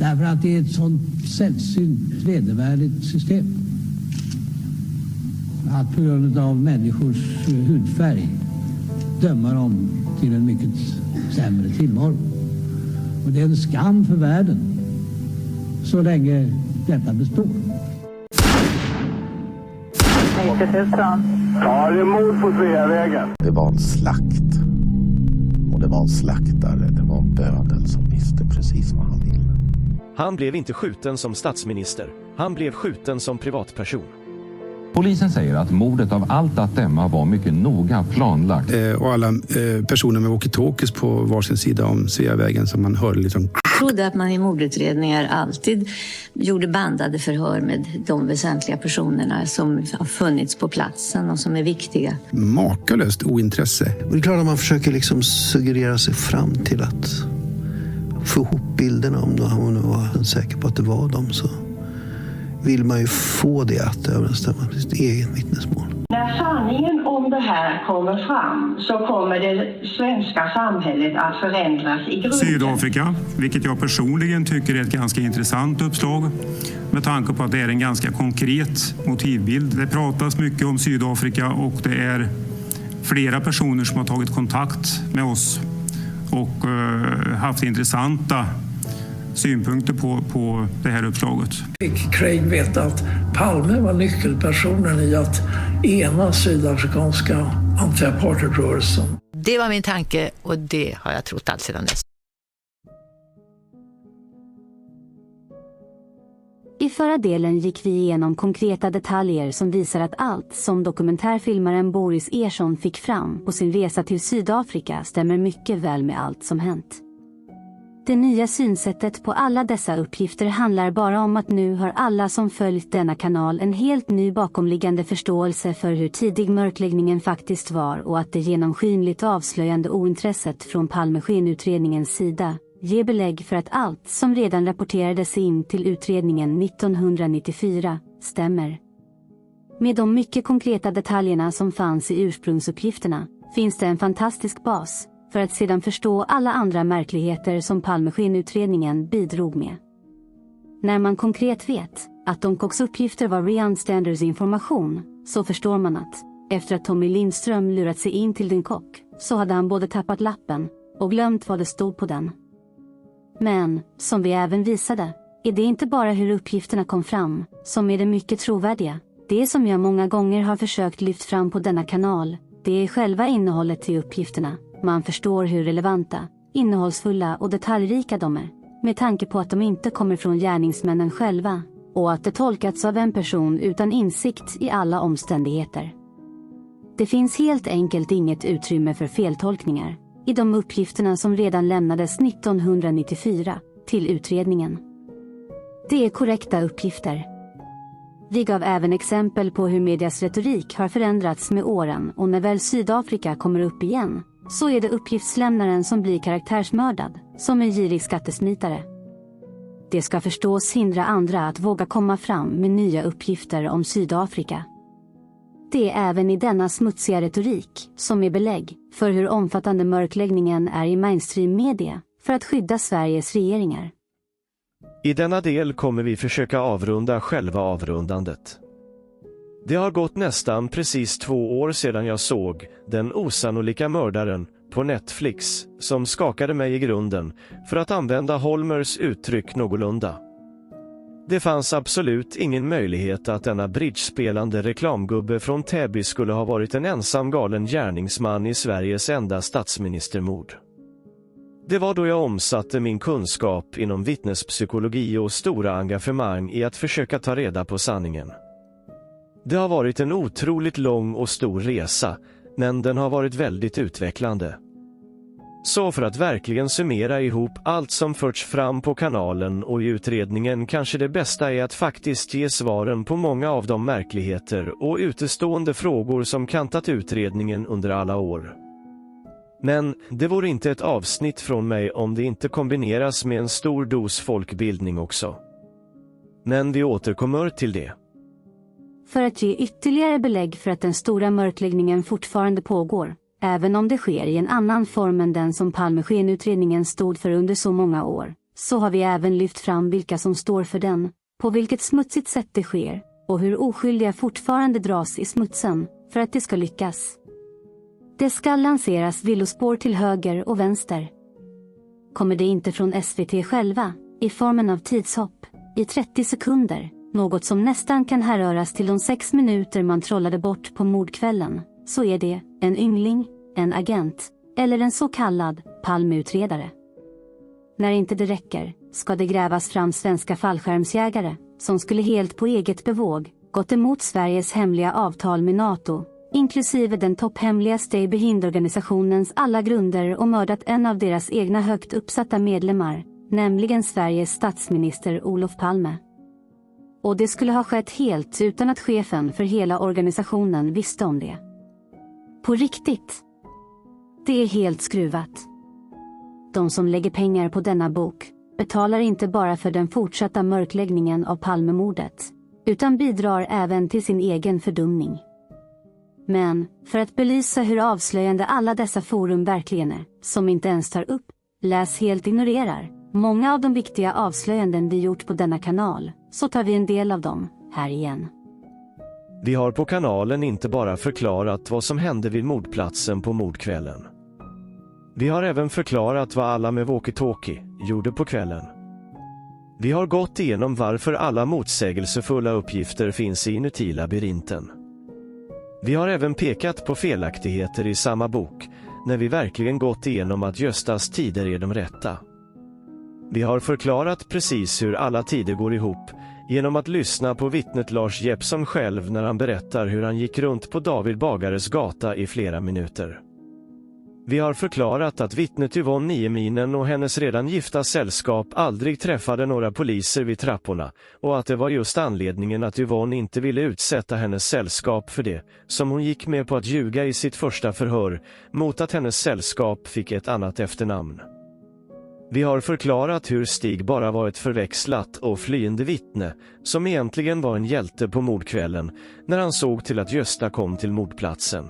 Därför att det är ett sånt sällsynt vedervärdigt system. Att på grund av människors hudfärg döma dem till en mycket sämre tillvaro. Och det är en skam för världen så länge detta består. 90 000. Ja, det är mord på Sveavägen. Det var en slakt. Och det var en slaktare. Det var bödel som visste precis vad han ville. Han blev inte skjuten som statsminister. Han blev skjuten som privatperson. Polisen säger att mordet av allt att döma var mycket noga planlagt. Och alla personer med walkie-talkies på varsin sida om Sveavägen som man hörde liksom. Jag trodde att man i mordutredningar alltid gjorde bandade förhör med de väsentliga personerna som har funnits på platsen och som är viktiga. Makalöst ointresse. Och det är klart att man försöker liksom suggerera sig fram till att få ihop bilderna om man var säker på att det var dem, så vill man ju få det att överensstämma med sitt eget vittnesmål. När sanningen om det här kommer fram så kommer det svenska samhället att förändras i grunden. Sydafrika, vilket jag personligen tycker är ett ganska intressant uppslag med tanke på att det är en ganska konkret motivbild. Det pratas mycket om Sydafrika och det är flera personer som har tagit kontakt med oss och haft intressanta synpunkter på det här uppslaget. Fick Craig veta att Palme var nyckelpersonen i att ena sydafrikanska anti-apartheidrörelsen. Det var min tanke och det har jag trott allt sedan dess. I förra delen gick vi igenom konkreta detaljer som visar att allt som dokumentärfilmaren Boris Ersson fick fram på sin resa till Sydafrika stämmer mycket väl med allt som hänt. Det nya synsättet på alla dessa uppgifter handlar bara om att nu har alla som följt denna kanal en helt ny bakomliggande förståelse för hur tidig mörkläggningen faktiskt var och att det genomskinligt avslöjande ointresset från Palmeskenutredningens sida ger belägg för att allt som redan rapporterades in till utredningen 1994 stämmer. Med de mycket konkreta detaljerna som fanns i ursprungsuppgifterna finns det en fantastisk bas för att sedan förstå alla andra märkligheter som Palmeskenutredningen bidrog med. När man konkret vet att de Koks uppgifter var Rian Standers information, så förstår man att, efter att Tommy Lindström lurat sig in till din kock, så hade han både tappat lappen och glömt vad det stod på den. Men, som vi även visade, är det inte bara hur uppgifterna kom fram som är det mycket trovärdiga. Det som jag många gånger har försökt lyft fram på denna kanal, det är själva innehållet i uppgifterna. Man förstår hur relevanta, innehållsfulla och detaljrika de är, med tanke på att de inte kommer från gärningsmännen själva, och att det tolkats av en person utan insikt i alla omständigheter. Det finns helt enkelt inget utrymme för feltolkningar i de uppgifterna som redan lämnades 1994 till utredningen. Det är korrekta uppgifter. Vi gav även exempel på hur medias retorik har förändrats med åren, och när väl Sydafrika kommer upp igen, så är det uppgiftslämnaren som blir karaktärsmördad, som en girig skattesmitare. Det ska förstås hindra andra att våga komma fram med nya uppgifter om Sydafrika. Det är även i denna smutsiga retorik som är belägg för hur omfattande mörkläggningen är i mainstream-media för att skydda Sveriges regeringar. I denna del kommer vi försöka avrunda själva avrundandet. Det har gått nästan precis 2 år sedan jag såg Den osannolika mördaren på Netflix, som skakade mig i grunden, för att använda Holmers uttryck någorlunda. Det fanns absolut ingen möjlighet att denna bridgespelande reklamgubbe från Täby skulle ha varit en ensam galen gärningsman i Sveriges enda statsministermord. Det var då jag omsatte min kunskap inom vittnespsykologi och stora engagemang i att försöka ta reda på sanningen. Det har varit en otroligt lång och stor resa, men den har varit väldigt utvecklande. Så för att verkligen summera ihop allt som förts fram på kanalen och i utredningen, kanske det bästa är att faktiskt ge svaren på många av de märkligheter och utestående frågor som kantat utredningen under alla år. Men det vore inte ett avsnitt från mig om det inte kombineras med en stor dos folkbildning också. Men vi återkommer till det. För att ge ytterligare belägg för att den stora mörkläggningen fortfarande pågår, även om det sker i en annan form än den som Palmeskenutredningen stod för under så många år, så har vi även lyft fram vilka som står för den, på vilket smutsigt sätt det sker och hur oskyldiga fortfarande dras i smutsen för att det ska lyckas. Det ska lanseras villospår till höger och vänster. Kommer det inte från SVT själva, i formen av tidshopp, i 30 sekunder, något som nästan kan härröras till de 6 minuter man trollade bort på mordkvällen, så är det en yngling, en agent, eller en så kallad Palmeutredare. När inte det räcker, ska det grävas fram svenska fallskärmsjägare, som skulle helt på eget bevåg, gått emot Sveriges hemliga avtal med NATO, inklusive den topphemliga Stay Behind-organisationens alla grunder och mördat en av deras egna högt uppsatta medlemmar, nämligen Sveriges statsminister Olof Palme. Och det skulle ha skett helt utan att chefen för hela organisationen visste om det. På riktigt. Det är helt skruvat. De som lägger pengar på denna bok betalar inte bara för den fortsatta mörkläggningen av Palmemordet, utan bidrar även till sin egen fördumning. Men, för att belysa hur avslöjande alla dessa forum verkligen är, som inte ens tar upp, helt ignorerar, många av de viktiga avslöjanden vi gjort på denna kanal, så tar vi en del av dem, här igen. Vi har på kanalen inte bara förklarat vad som hände vid mordplatsen på mordkvällen. Vi har även förklarat vad alla med walkie-talkie gjorde på kvällen. Vi har gått igenom varför alla motsägelsefulla uppgifter finns inuti labyrinten. Vi har även pekat på felaktigheter i samma bok, när vi verkligen gått igenom att Göstas tider är de rätta. Vi har förklarat precis hur alla tider går ihop, genom att lyssna på vittnet Lars Jeppsson själv när han berättar hur han gick runt på David Bagares gata i flera minuter. Vi har förklarat att vittnet Yvonne Nieminen och hennes redan gifta sällskap aldrig träffade några poliser vid trapporna, och att det var just anledningen att Yvonne inte ville utsätta hennes sällskap för det, som hon gick med på att ljuga i sitt första förhör, mot att hennes sällskap fick ett annat efternamn. Vi har förklarat hur Stig bara var ett förväxlat och flyende vittne, som egentligen var en hjälte på mordkvällen, när han såg till att Gösta kom till mordplatsen.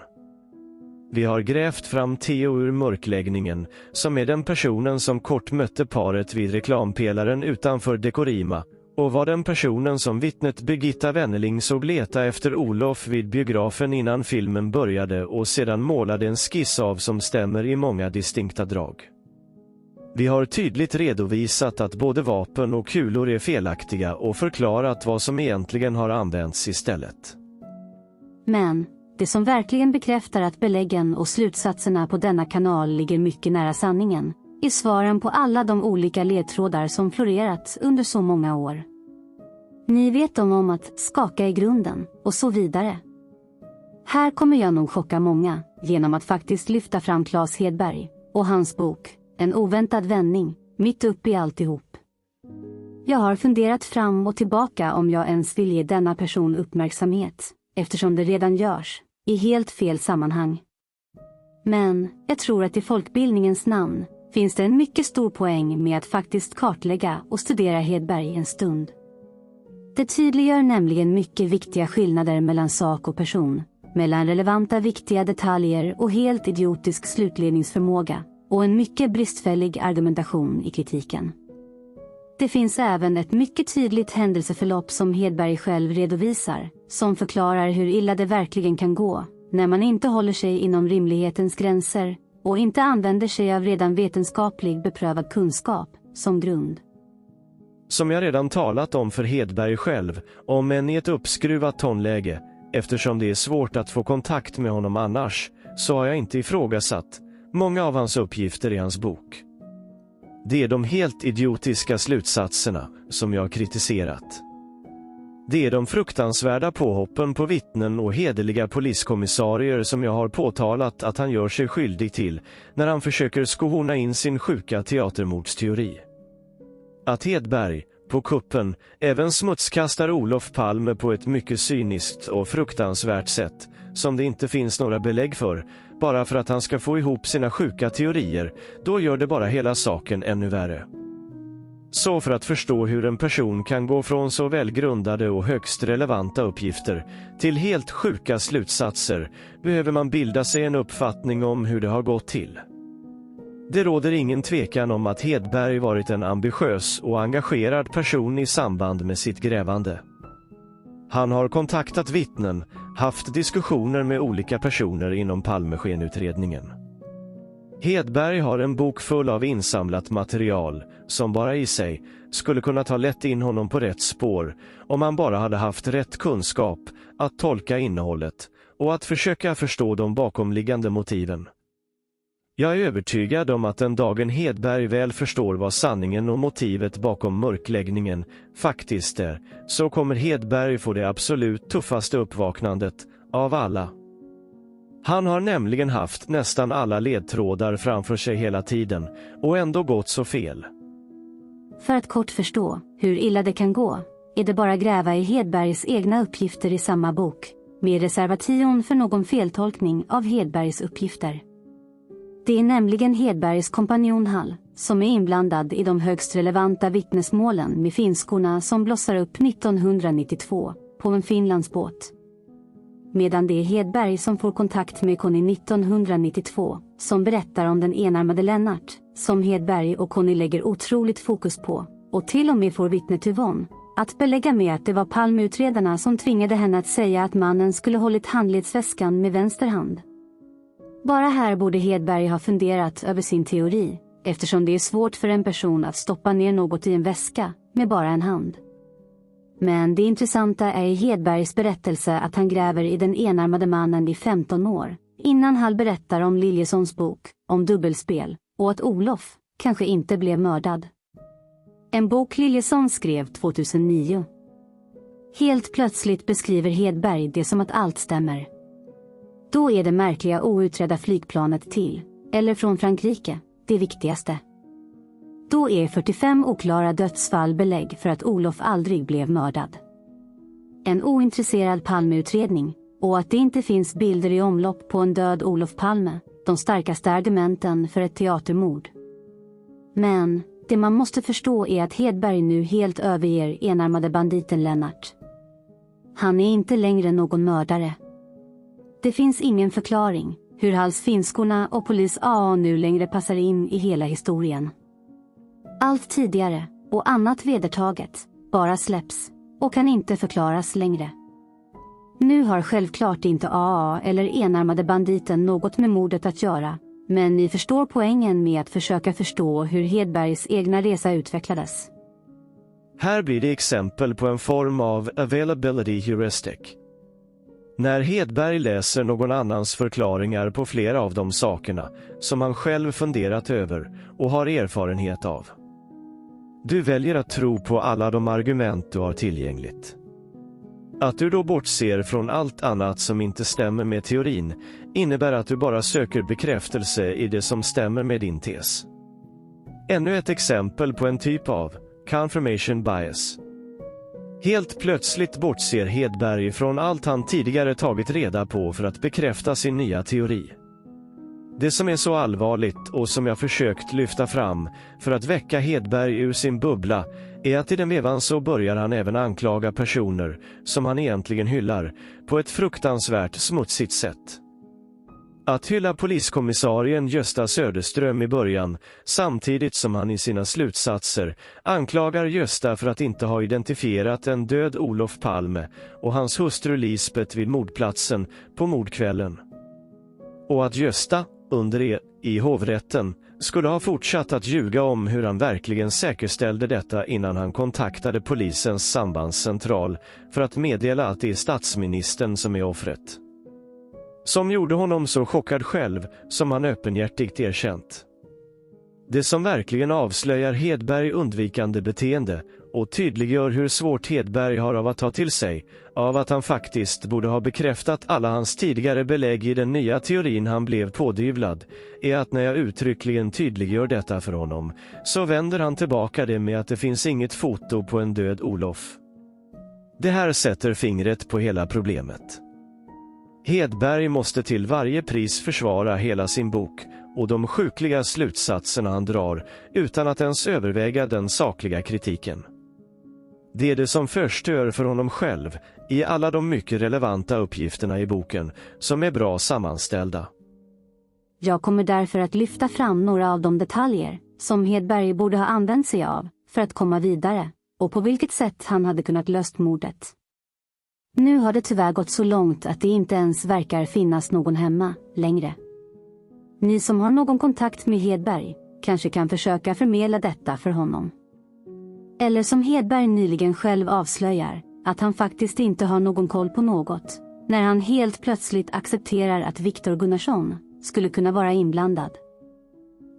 Vi har grävt fram Theo ur mörkläggningen, som är den personen som kort mötte paret vid reklampelaren utanför Dekorima, och var den personen som vittnet Birgitta Wennerling såg leta efter Olof vid biografen innan filmen började och sedan målade en skiss av som stämmer i många distinkta drag. Vi har tydligt redovisat att både vapen och kulor är felaktiga och förklarat vad som egentligen har använts istället. Men det som verkligen bekräftar att beläggen och slutsatserna på denna kanal ligger mycket nära sanningen är svaren på alla de olika ledtrådar som florerat under så många år. Ni vet om att skaka i grunden och så vidare. Här kommer jag nog chocka många genom att faktiskt lyfta fram Claes Hedberg och hans bok En oväntad vändning, mitt upp i alltihop. Jag har funderat fram och tillbaka om jag ens vill ge denna person uppmärksamhet, eftersom det redan görs, i helt fel sammanhang. Men jag tror att i folkbildningens namn finns det en mycket stor poäng med att faktiskt kartlägga och studera Hedberg en stund. Det tydliggör nämligen mycket viktiga skillnader mellan sak och person, mellan relevanta viktiga detaljer och helt idiotisk slutledningsförmåga, och en mycket bristfällig argumentation i kritiken. Det finns även ett mycket tydligt händelseförlopp som Hedberg själv redovisar, som förklarar hur illa det verkligen kan gå, när man inte håller sig inom rimlighetens gränser, och inte använder sig av redan vetenskaplig beprövad kunskap som grund. Som jag redan talat om för Hedberg själv, om än i ett uppskruvat tonläge, eftersom det är svårt att få kontakt med honom annars, så har jag inte ifrågasatt många av hans uppgifter i hans bok. Det är de helt idiotiska slutsatserna som jag kritiserat. Det är de fruktansvärda påhoppen på vittnen och hederliga poliskommissarier som jag har påtalat att han gör sig skyldig till när han försöker skohorna in sin sjuka teatermordsteori. Att Hedberg, på kuppen, även smutskastar Olof Palme på ett mycket cyniskt och fruktansvärt sätt, som det inte finns några belägg för, bara för att han ska få ihop sina sjuka teorier, då gör det bara hela saken ännu värre. Så för att förstå hur en person kan gå från så välgrundade och högst relevanta uppgifter till helt sjuka slutsatser behöver man bilda sig en uppfattning om hur det har gått till. Det råder ingen tvekan om att Hedberg varit en ambitiös och engagerad person i samband med sitt grävande. Han har kontaktat vittnen, haft diskussioner med olika personer inom Palmeskenutredningen. Hedberg har en bok full av insamlat material som bara i sig skulle kunna ta lätt in honom på rätt spår om han bara hade haft rätt kunskap att tolka innehållet och att försöka förstå de bakomliggande motiven. Jag är övertygad om att den dagen Hedberg väl förstår vad sanningen och motivet bakom mörkläggningen faktiskt är, så kommer Hedberg få det absolut tuffaste uppvaknandet av alla. Han har nämligen haft nästan alla ledtrådar framför sig hela tiden och ändå gått så fel. För att kort förstå hur illa det kan gå är det bara gräva i Hedbergs egna uppgifter i samma bok, med reservation för någon feltolkning av Hedbergs uppgifter. Det är nämligen Hedbergs kompanjon Hall som är inblandad i de högst relevanta vittnesmålen med finskorna som blossar upp 1992 på en Finlandsbåt. Medan det är Hedberg som får kontakt med Conny 1992 som berättar om den enarmade Lennart, som Hedberg och Conny lägger otroligt fokus på, och till och med får vittnet Yvonne att belägga med att det var Palmeutredarna som tvingade henne att säga att mannen skulle hållit handledsväskan med vänster hand. Bara här borde Hedberg ha funderat över sin teori, eftersom det är svårt för en person att stoppa ner något i en väska med bara en hand. Men det intressanta är i Hedbergs berättelse att han gräver i den enarmade mannen i 15 år, innan Hall berättar om Liljessons bok, om dubbelspel, och att Olof kanske inte blev mördad. En bok Liljesson skrev 2009. Helt plötsligt beskriver Hedberg det som att allt stämmer. Då är det märkliga outredda flygplanet till, eller från Frankrike, det viktigaste. Då är 45 oklara dödsfall belägg för att Olof aldrig blev mördad. En ointresserad Palmeutredning, och att det inte finns bilder i omlopp på en död Olof Palme, de starkaste argumenten för ett teatermord. Men det man måste förstå är att Hedberg nu helt överger enarmade banditen Lennart. Han är inte längre någon mördare. Det finns ingen förklaring hur Halls finskorna och polis AA nu längre passar in i hela historien. Allt tidigare och annat vedertaget bara släpps och kan inte förklaras längre. Nu har självklart inte AA eller enarmade banditen något med mordet att göra, men ni förstår poängen med att försöka förstå hur Hedbergs egna resa utvecklades. Här blir det exempel på en form av availability heuristic. När Hedberg läser någon annans förklaringar på flera av de sakerna som han själv funderat över och har erfarenhet av. Du väljer att tro på alla de argument du har tillgängligt. Att du då bortser från allt annat som inte stämmer med teorin innebär att du bara söker bekräftelse i det som stämmer med din tes. Ännu ett exempel på en typ av confirmation bias. Helt plötsligt bortser Hedberg från allt han tidigare tagit reda på för att bekräfta sin nya teori. Det som är så allvarligt och som jag försökt lyfta fram för att väcka Hedberg ur sin bubbla är att i den vevan så börjar han även anklaga personer som han egentligen hyllar på ett fruktansvärt smutsigt sätt. Att hylla poliskommissarien Gösta Söderström i början, samtidigt som han i sina slutsatser anklagar Gösta för att inte ha identifierat en död Olof Palme och hans hustru Lisbeth vid mordplatsen på mordkvällen. Och att Gösta, under i hovrätten, skulle ha fortsatt att ljuga om hur han verkligen säkerställde detta innan han kontaktade polisens sambandscentral för att meddela att det är statsministern som är offret. Som gjorde honom så chockad själv som han öppenhjärtigt erkänt. Det som verkligen avslöjar Hedberg undvikande beteende och tydliggör hur svårt Hedberg har av att ta till sig, av att han faktiskt borde ha bekräftat alla hans tidigare belägg i den nya teorin han blev pådyvlad, är att när jag uttryckligen tydliggör detta för honom, så vänder han tillbaka det med att det finns inget foto på en död Olof. Det här sätter fingret på hela problemet. Hedberg måste till varje pris försvara hela sin bok och de sjukliga slutsatserna han drar utan att ens överväga den sakliga kritiken. Det är det som förstör för honom själv i alla de mycket relevanta uppgifterna i boken som är bra sammanställda. Jag kommer därför att lyfta fram några av de detaljer som Hedberg borde ha använt sig av för att komma vidare, och på vilket sätt han hade kunnat löst mordet. Nu har det tyvärr gått så långt att det inte ens verkar finnas någon hemma längre. Ni som har någon kontakt med Hedberg kanske kan försöka förmedla detta för honom. Eller som Hedberg nyligen själv avslöjar, att han faktiskt inte har någon koll på något, när han helt plötsligt accepterar att Viktor Gunnarsson skulle kunna vara inblandad.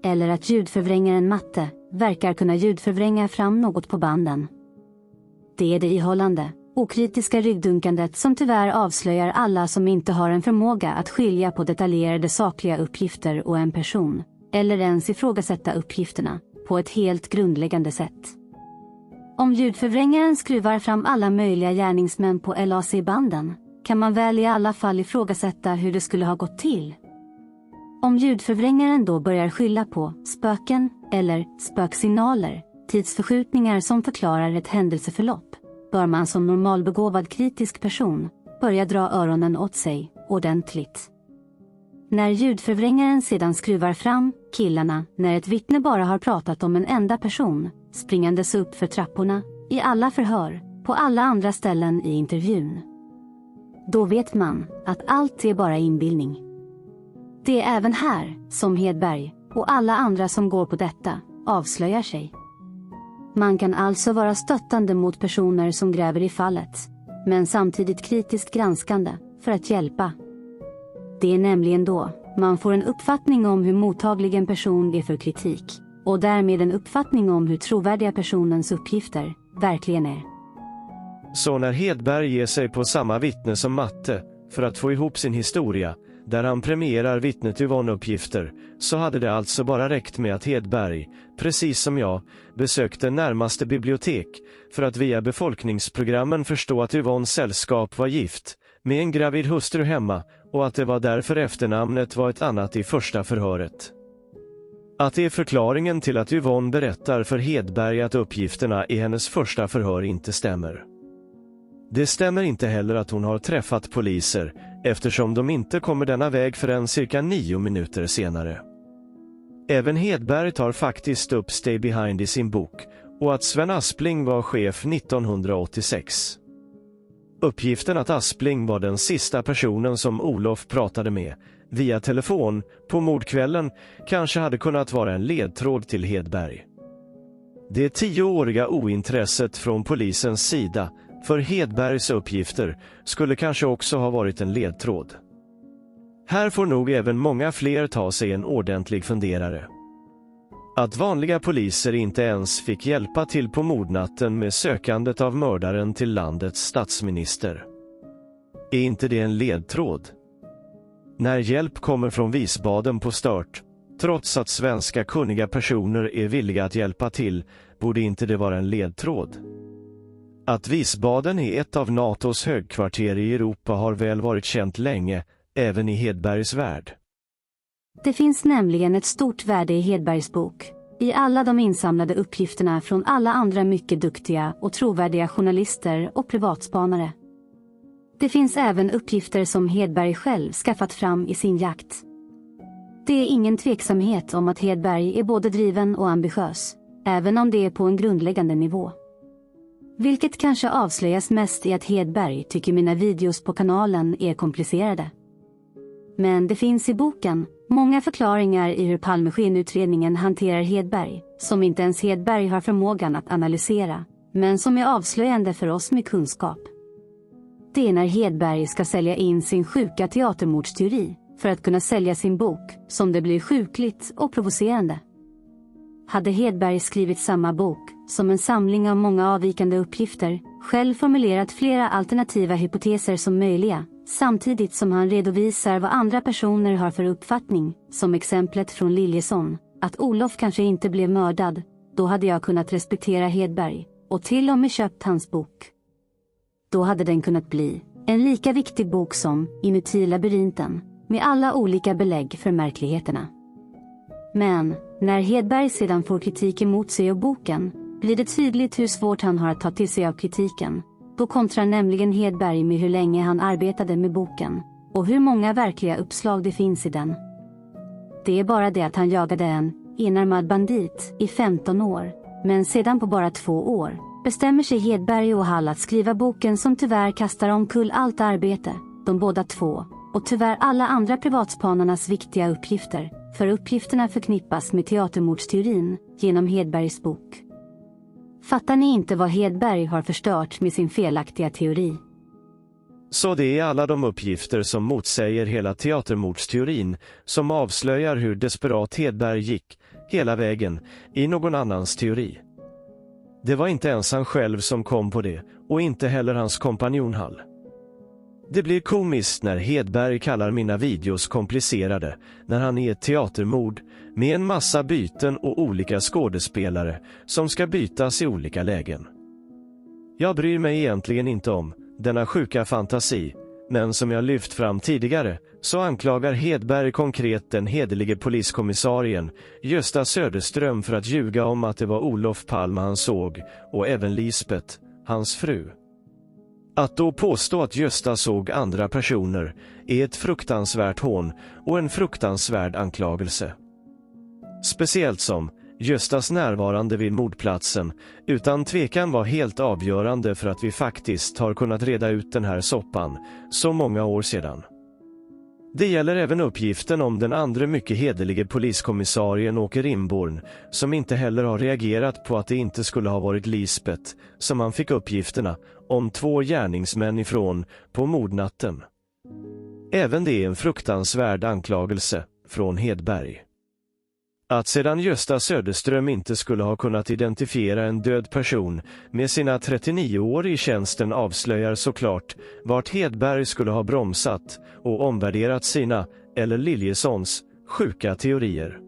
Eller att ljudförvrängaren Matte verkar kunna ljudförvränga fram något på banden. Det är det ihållande, okritiska ryggdunkandet som tyvärr avslöjar alla som inte har en förmåga att skilja på detaljerade sakliga uppgifter och en person, eller ens ifrågasätta uppgifterna på ett helt grundläggande sätt. Om ljudförvrängaren skruvar fram alla möjliga gärningsmän på LAC-banden, kan man väl i alla fall ifrågasätta hur det skulle ha gått till. Om ljudförvrängaren då börjar skylla på spöken eller spöksignaler, tidsförskjutningar som förklarar ett händelseförlopp, bör man som normalbegåvad kritisk person börja dra öronen åt sig ordentligt. När ljudförvrängaren sedan skruvar fram killarna när ett vittne bara har pratat om en enda person, springandes upp för trapporna, i alla förhör, på alla andra ställen i intervjun, då vet man att allt är bara inbildning. Det är även här som Hedberg och alla andra som går på detta avslöjar sig. Man kan alltså vara stöttande mot personer som gräver i fallet, men samtidigt kritiskt granskande för att hjälpa. Det är nämligen då man får en uppfattning om hur mottaglig en person är för kritik, och därmed en uppfattning om hur trovärdiga personens uppgifter verkligen är. Så när Hedberg ger sig på samma vittne som Matte för att få ihop sin historia, där han premierar vittnet Yvonne-uppgifter, så hade det alltså bara räckt med att Hedberg, precis som jag, besökte närmaste bibliotek för att via befolkningsprogrammen förstå att Yvonnes sällskap var gift, med en gravid hustru hemma, och att det var därför efternamnet var ett annat i första förhöret. Att det är förklaringen till att Yvonne berättar för Hedberg att uppgifterna i hennes första förhör inte stämmer. Det stämmer inte heller att hon har träffat poliser, eftersom de inte kommer denna väg förrän cirka 9 minuter senare. Även Hedberg tar faktiskt upp Stay Behind i sin bok, och att Sven Aspling var chef 1986. Uppgiften att Aspling var den sista personen som Olof pratade med, via telefon, på mordkvällen, kanske hade kunnat vara en ledtråd till Hedberg. Det 10-åriga ointresset från polisens sida för Hedbergs uppgifter skulle kanske också ha varit en ledtråd. Här får nog även många fler ta sig en ordentlig funderare. Att vanliga poliser inte ens fick hjälpa till på mordnatten med sökandet av mördaren till landets statsminister. Är inte det en ledtråd? När hjälp kommer från Wiesbaden på stört, trots att svenska kunniga personer är villiga att hjälpa till, borde inte det vara en ledtråd? Att Wiesbaden är ett av NATOs högkvarter i Europa har väl varit känt länge, även i Hedbergs värld. Det finns nämligen ett stort värde i Hedbergs bok, i alla de insamlade uppgifterna från alla andra mycket duktiga och trovärdiga journalister och privatspanare. Det finns även uppgifter som Hedberg själv skaffat fram i sin jakt. Det är ingen tveksamhet om att Hedberg är både driven och ambitiös, även om det är på en grundläggande nivå. Vilket kanske avslöjas mest i att Hedberg tycker mina videos på kanalen är komplicerade. Men det finns i boken många förklaringar i hur Palmeskinutredningen hanterar Hedberg, som inte ens Hedberg har förmågan att analysera, men som är avslöjande för oss med kunskap. Det är när Hedberg ska sälja in sin sjuka teatermordsteori för att kunna sälja sin bok, som det blir sjukligt och provocerande. Hade Hedberg skrivit samma bok, som en samling av många avvikande uppgifter, själv formulerat flera alternativa hypoteser som möjliga, samtidigt som han redovisar vad andra personer har för uppfattning, som exemplet från Liljesson, att Olof kanske inte blev mördad, då hade jag kunnat respektera Hedberg, och till och med köpt hans bok. Då hade den kunnat bli en lika viktig bok som Inuti labyrinten, med alla olika belägg för märkligheterna. Men när Hedberg sedan får kritik emot sig och boken, blir det tydligt hur svårt han har att ta till sig av kritiken. Då kontrar nämligen Hedberg med hur länge han arbetade med boken, och hur många verkliga uppslag det finns i den. Det är bara det att han jagade en enarmad bandit i 15 år. Men sedan på bara 2 år bestämmer sig Hedberg och Hall att skriva boken som tyvärr kastar omkull allt arbete, de båda två, och tyvärr alla andra privatspanarnas viktiga uppgifter, för uppgifterna förknippas med teatermordsteorin genom Hedbergs bok. Fattar ni inte vad Hedberg har förstört med sin felaktiga teori? Så det är alla de uppgifter som motsäger hela teatermordsteorin som avslöjar hur desperat Hedberg gick hela vägen i någon annans teori. Det var inte ens han själv som kom på det, och inte heller hans kompanjon Hall. Det blir komiskt när Hedberg kallar mina videos komplicerade, när han är ett teatermord med en massa byten och olika skådespelare som ska bytas i olika lägen. Jag bryr mig egentligen inte om denna sjuka fantasi, men som jag lyft fram tidigare så anklagar Hedberg konkret den hederlige poliskommissarien Gösta Söderström för att ljuga om att det var Olof Palme han såg, och även Lisbeth, hans fru. Att då påstå att Gösta såg andra personer är ett fruktansvärt hån och en fruktansvärd anklagelse. Speciellt som Göstas närvarande vid mordplatsen utan tvekan var helt avgörande för att vi faktiskt har kunnat reda ut den här soppan så många år sedan. Det gäller även uppgiften om den andra mycket hederlige poliskommissarien Åke Rimborn, som inte heller har reagerat på att det inte skulle ha varit Lisbeth som han fick uppgifterna om 2 gärningsmän ifrån på mordnatten. Även det är en fruktansvärd anklagelse från Hedberg. Att sedan Gösta Söderström inte skulle ha kunnat identifiera en död person med sina 39 år i tjänsten avslöjar såklart vart Hedberg skulle ha bromsat och omvärderat sina, eller Liljessons, sjuka teorier.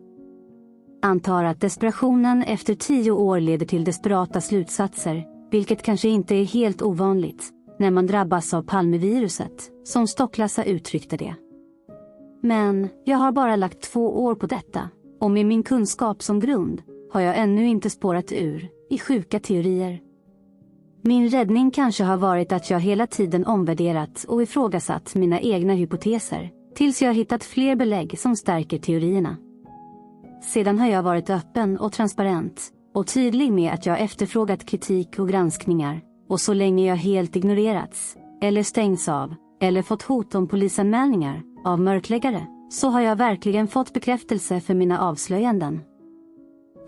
Antar att desperationen efter 10 år leder till desperata slutsatser, vilket kanske inte är helt ovanligt när man drabbas av Palmeviruset, som Stocklassa uttryckte det. Men jag har bara lagt 2 år på detta. Och med min kunskap som grund har jag ännu inte spårat ur i sjuka teorier. Min räddning kanske har varit att jag hela tiden omvärderat och ifrågasatt mina egna hypoteser tills jag hittat fler belägg som stärker teorierna. Sedan har jag varit öppen och transparent och tydlig med att jag efterfrågat kritik och granskningar, och så länge jag helt ignorerats eller stängts av eller fått hot om polisanmälningar av mörkläggare, så har jag verkligen fått bekräftelse för mina avslöjanden.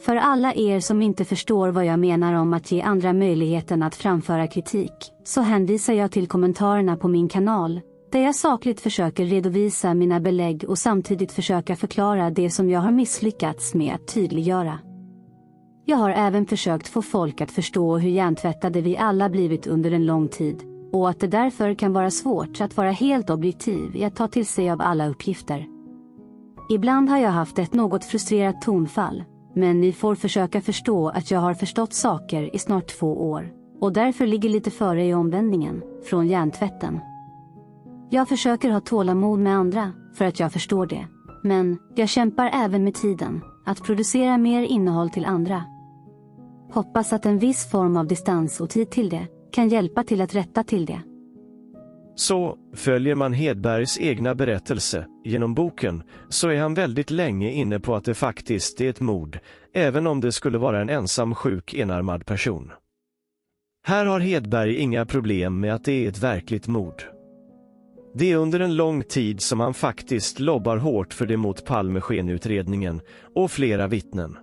För alla er som inte förstår vad jag menar om att ge andra möjligheten att framföra kritik, så hänvisar jag till kommentarerna på min kanal, där jag sakligt försöker redovisa mina belägg och samtidigt försöka förklara det som jag har misslyckats med att tydliggöra. Jag har även försökt få folk att förstå hur hjärntvättade vi alla blivit under en lång tid, och att det därför kan vara svårt att vara helt objektiv i att ta till sig av alla uppgifter. Ibland har jag haft ett något frustrerat tonfall, men ni får försöka förstå att jag har förstått saker i snart 2 år, och därför ligger lite före i omvändningen från hjärntvätten. Jag försöker ha tålamod med andra för att jag förstår det, men jag kämpar även med tiden att producera mer innehåll till andra. Hoppas att en viss form av distans och tid till det kan hjälpa till att rätta till det. Så följer man Hedbergs egna berättelse genom boken, så är han väldigt länge inne på att det faktiskt är ett mord, även om det skulle vara en ensam sjuk enarmad person. Här har Hedberg inga problem med att det är ett verkligt mord. Det är under en lång tid som han faktiskt lobbar hårt för det mot Palmeskenutredningen och flera vittnen.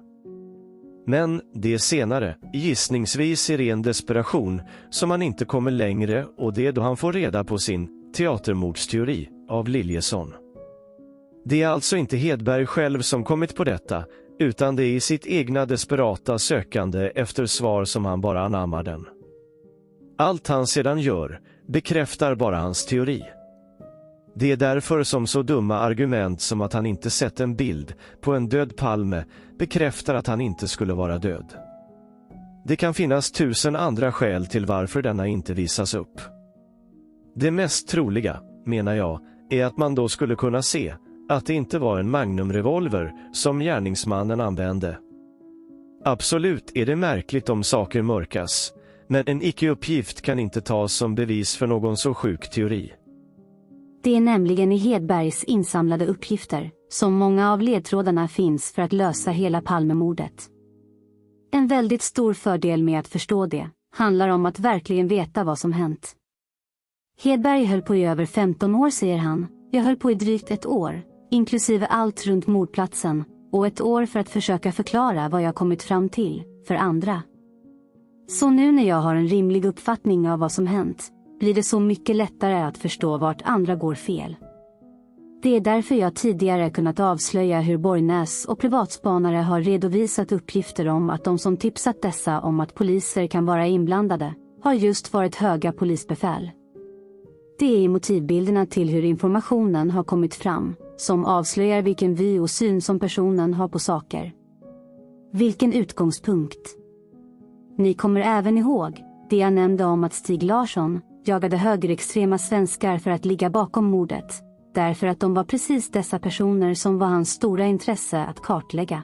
Men det är senare, gissningsvis i ren desperation, som han inte kommer längre, och det är då han får reda på sin teatermordsteori av Liljesson. Det är alltså inte Hedberg själv som kommit på detta, utan det är i sitt egna desperata sökande efter svar som han bara anammar den. Allt han sedan gör bekräftar bara hans teori. Det är därför som så dumma argument som att han inte sett en bild på en död Palme bekräftar att han inte skulle vara död. Det kan finnas 1000 andra skäl till varför denna inte visas upp. Det mest troliga, menar jag, är att man då skulle kunna se att det inte var en Magnum-revolver som gärningsmannen använde. Absolut är det märkligt om saker mörkas, men en icke-uppgift kan inte tas som bevis för någon så sjuk teori. Det är nämligen i Hedbergs insamlade uppgifter som många av ledtrådarna finns för att lösa hela Palmemordet. En väldigt stor fördel med att förstå det handlar om att verkligen veta vad som hänt. Hedberg höll på i över 15 år, säger han. Jag höll på i drygt 1 år, inklusive allt runt mordplatsen, och 1 år för att försöka förklara vad jag kommit fram till för andra. Så nu när jag har en rimlig uppfattning av vad som hänt, blir det så mycket lättare att förstå vart andra går fel. Det är därför jag tidigare kunnat avslöja hur Borgnäs och privatspanare har redovisat uppgifter om att de som tipsat dessa om att poliser kan vara inblandade har just varit höga polisbefäl. Det är i motivbilderna till hur informationen har kommit fram som avslöjar vilken vy och syn som personen har på saker. Vilken utgångspunkt. Ni kommer även ihåg det jag nämnde om att Stig Larsson jagade högerextrema svenskar för att ligga bakom mordet, därför att de var precis dessa personer som var hans stora intresse att kartlägga.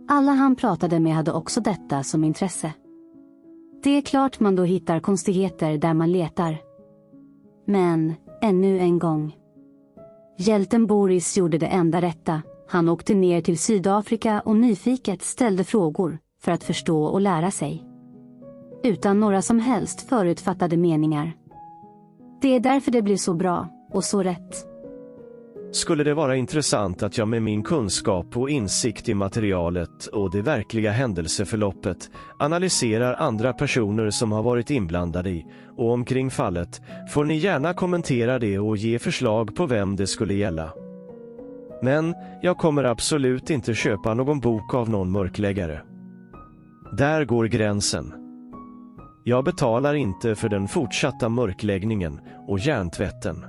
Alla han pratade med hade också detta som intresse. Det är klart man då hittar konstigheter där man letar. Men, ännu en gång. Hjälten Boris gjorde det enda rätta. Han åkte ner till Sydafrika och nyfiket ställde frågor för att förstå och lära sig. Utan några som helst förutfattade meningar. Det är därför det blir så bra och så rätt. Skulle det vara intressant att jag med min kunskap och insikt i materialet och det verkliga händelseförloppet analyserar andra personer som har varit inblandade i och omkring fallet, får ni gärna kommentera det och ge förslag på vem det skulle gälla. Men jag kommer absolut inte köpa någon bok av någon mörkläggare. Där går gränsen. Jag betalar inte för den fortsatta mörkläggningen och hjärntvätten.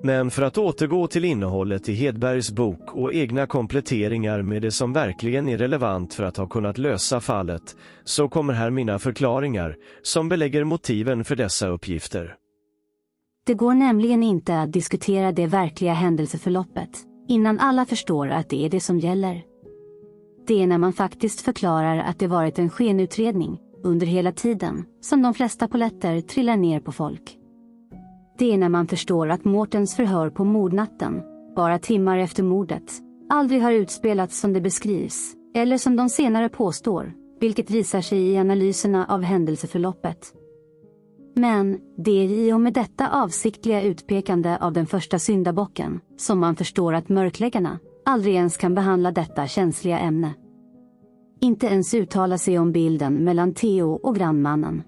Men för att återgå till innehållet i Hedbergs bok och egna kompletteringar med det som verkligen är relevant för att ha kunnat lösa fallet, så kommer här mina förklaringar som belägger motiven för dessa uppgifter. Det går nämligen inte att diskutera det verkliga händelseförloppet innan alla förstår att det är det som gäller. Det är när man faktiskt förklarar att det varit en skenutredning under hela tiden som de flesta polletter trillar ner på folk. Det är när man förstår att Mårtens förhör på mordnatten, bara timmar efter mordet, aldrig har utspelats som det beskrivs, eller som de senare påstår, vilket visar sig i analyserna av händelseförloppet. Men det är i och med detta avsiktliga utpekande av den första syndabocken som man förstår att mörkläggarna aldrig ens kan behandla detta känsliga ämne. Inte ens uttala sig om bilden mellan Theo och grannmannen.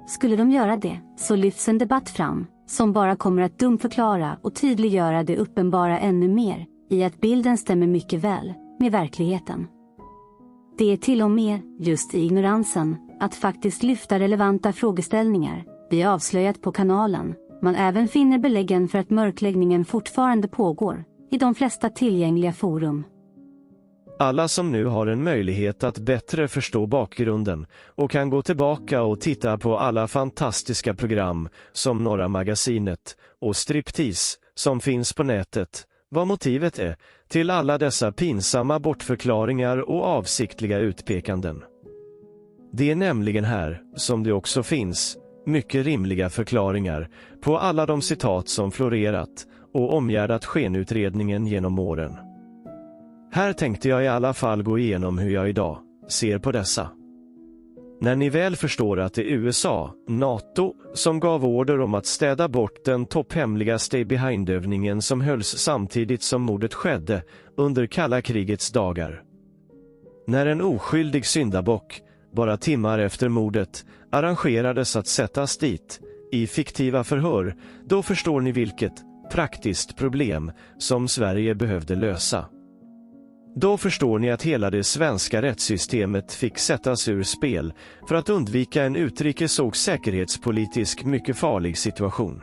Skulle de göra det, så lyfts en debatt fram som bara kommer att dumförklara och tydliggöra det uppenbara ännu mer i att bilden stämmer mycket väl med verkligheten. Det är till och med just i ignoransen att faktiskt lyfta relevanta frågeställningar vi avslöjat på kanalen. Man även finner beläggen för att mörkläggningen fortfarande pågår i de flesta tillgängliga forum. Alla som nu har en möjlighet att bättre förstå bakgrunden och kan gå tillbaka och titta på alla fantastiska program som Norra Magasinet och Striptease som finns på nätet, vad motivet är till alla dessa pinsamma bortförklaringar och avsiktliga utpekanden. Det är nämligen här som det också finns mycket rimliga förklaringar på alla de citat som florerat och omgärdat skenutredningen genom åren. Här tänkte jag i alla fall gå igenom hur jag idag ser på dessa. När ni väl förstår att det är USA, NATO, som gav order om att städa bort den topphemliga Stay Behind-övningen som hölls samtidigt som mordet skedde under kalla krigets dagar. När en oskyldig syndabock, bara timmar efter mordet, arrangerades att sättas dit i fiktiva förhör, då förstår ni vilket praktiskt problem som Sverige behövde lösa. Då förstår ni att hela det svenska rättssystemet fick sättas ur spel för att undvika en utrikes- och säkerhetspolitisk mycket farlig situation.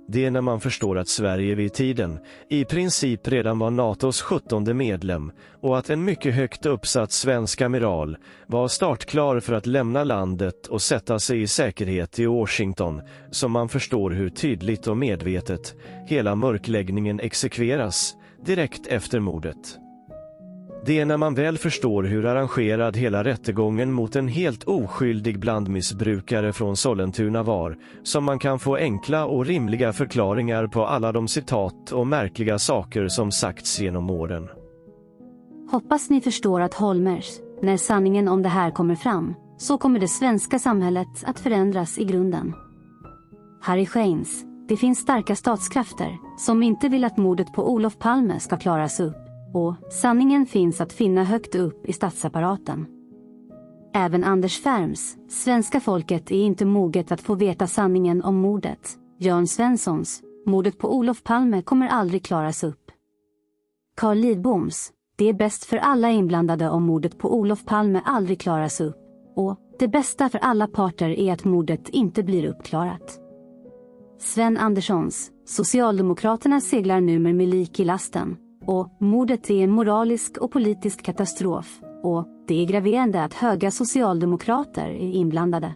Det är när man förstår att Sverige vid tiden i princip redan var NATOs 17:e medlem och att en mycket högt uppsatt svensk amiral var startklar för att lämna landet och sätta sig i säkerhet i Washington, som man förstår hur tydligt och medvetet hela mörkläggningen exekveras direkt efter mordet. Det är när man väl förstår hur arrangerad hela rättegången mot en helt oskyldig blandmissbrukare från Sollentuna var, som man kan få enkla och rimliga förklaringar på alla de citat och märkliga saker som sagts genom åren. Hoppas ni förstår att Holmers, när sanningen om det här kommer fram, så kommer det svenska samhället att förändras i grunden. Harry Scheins, det finns starka statskrafter som inte vill att mordet på Olof Palme ska klaras upp, och sanningen finns att finna högt upp i statsapparaten. Även Anders Färms, svenska folket är inte moget att få veta sanningen om mordet. Jörn Svenssons, mordet på Olof Palme kommer aldrig klaras upp. Carl Lidboms, det är bäst för alla inblandade om mordet på Olof Palme aldrig klaras upp, och det bästa för alla parter är att mordet inte blir uppklarat. Sven Anderssons, Socialdemokraterna seglar nu med lik i lasten, och mordet är en moralisk och politisk katastrof, och det är graverande att höga socialdemokrater är inblandade.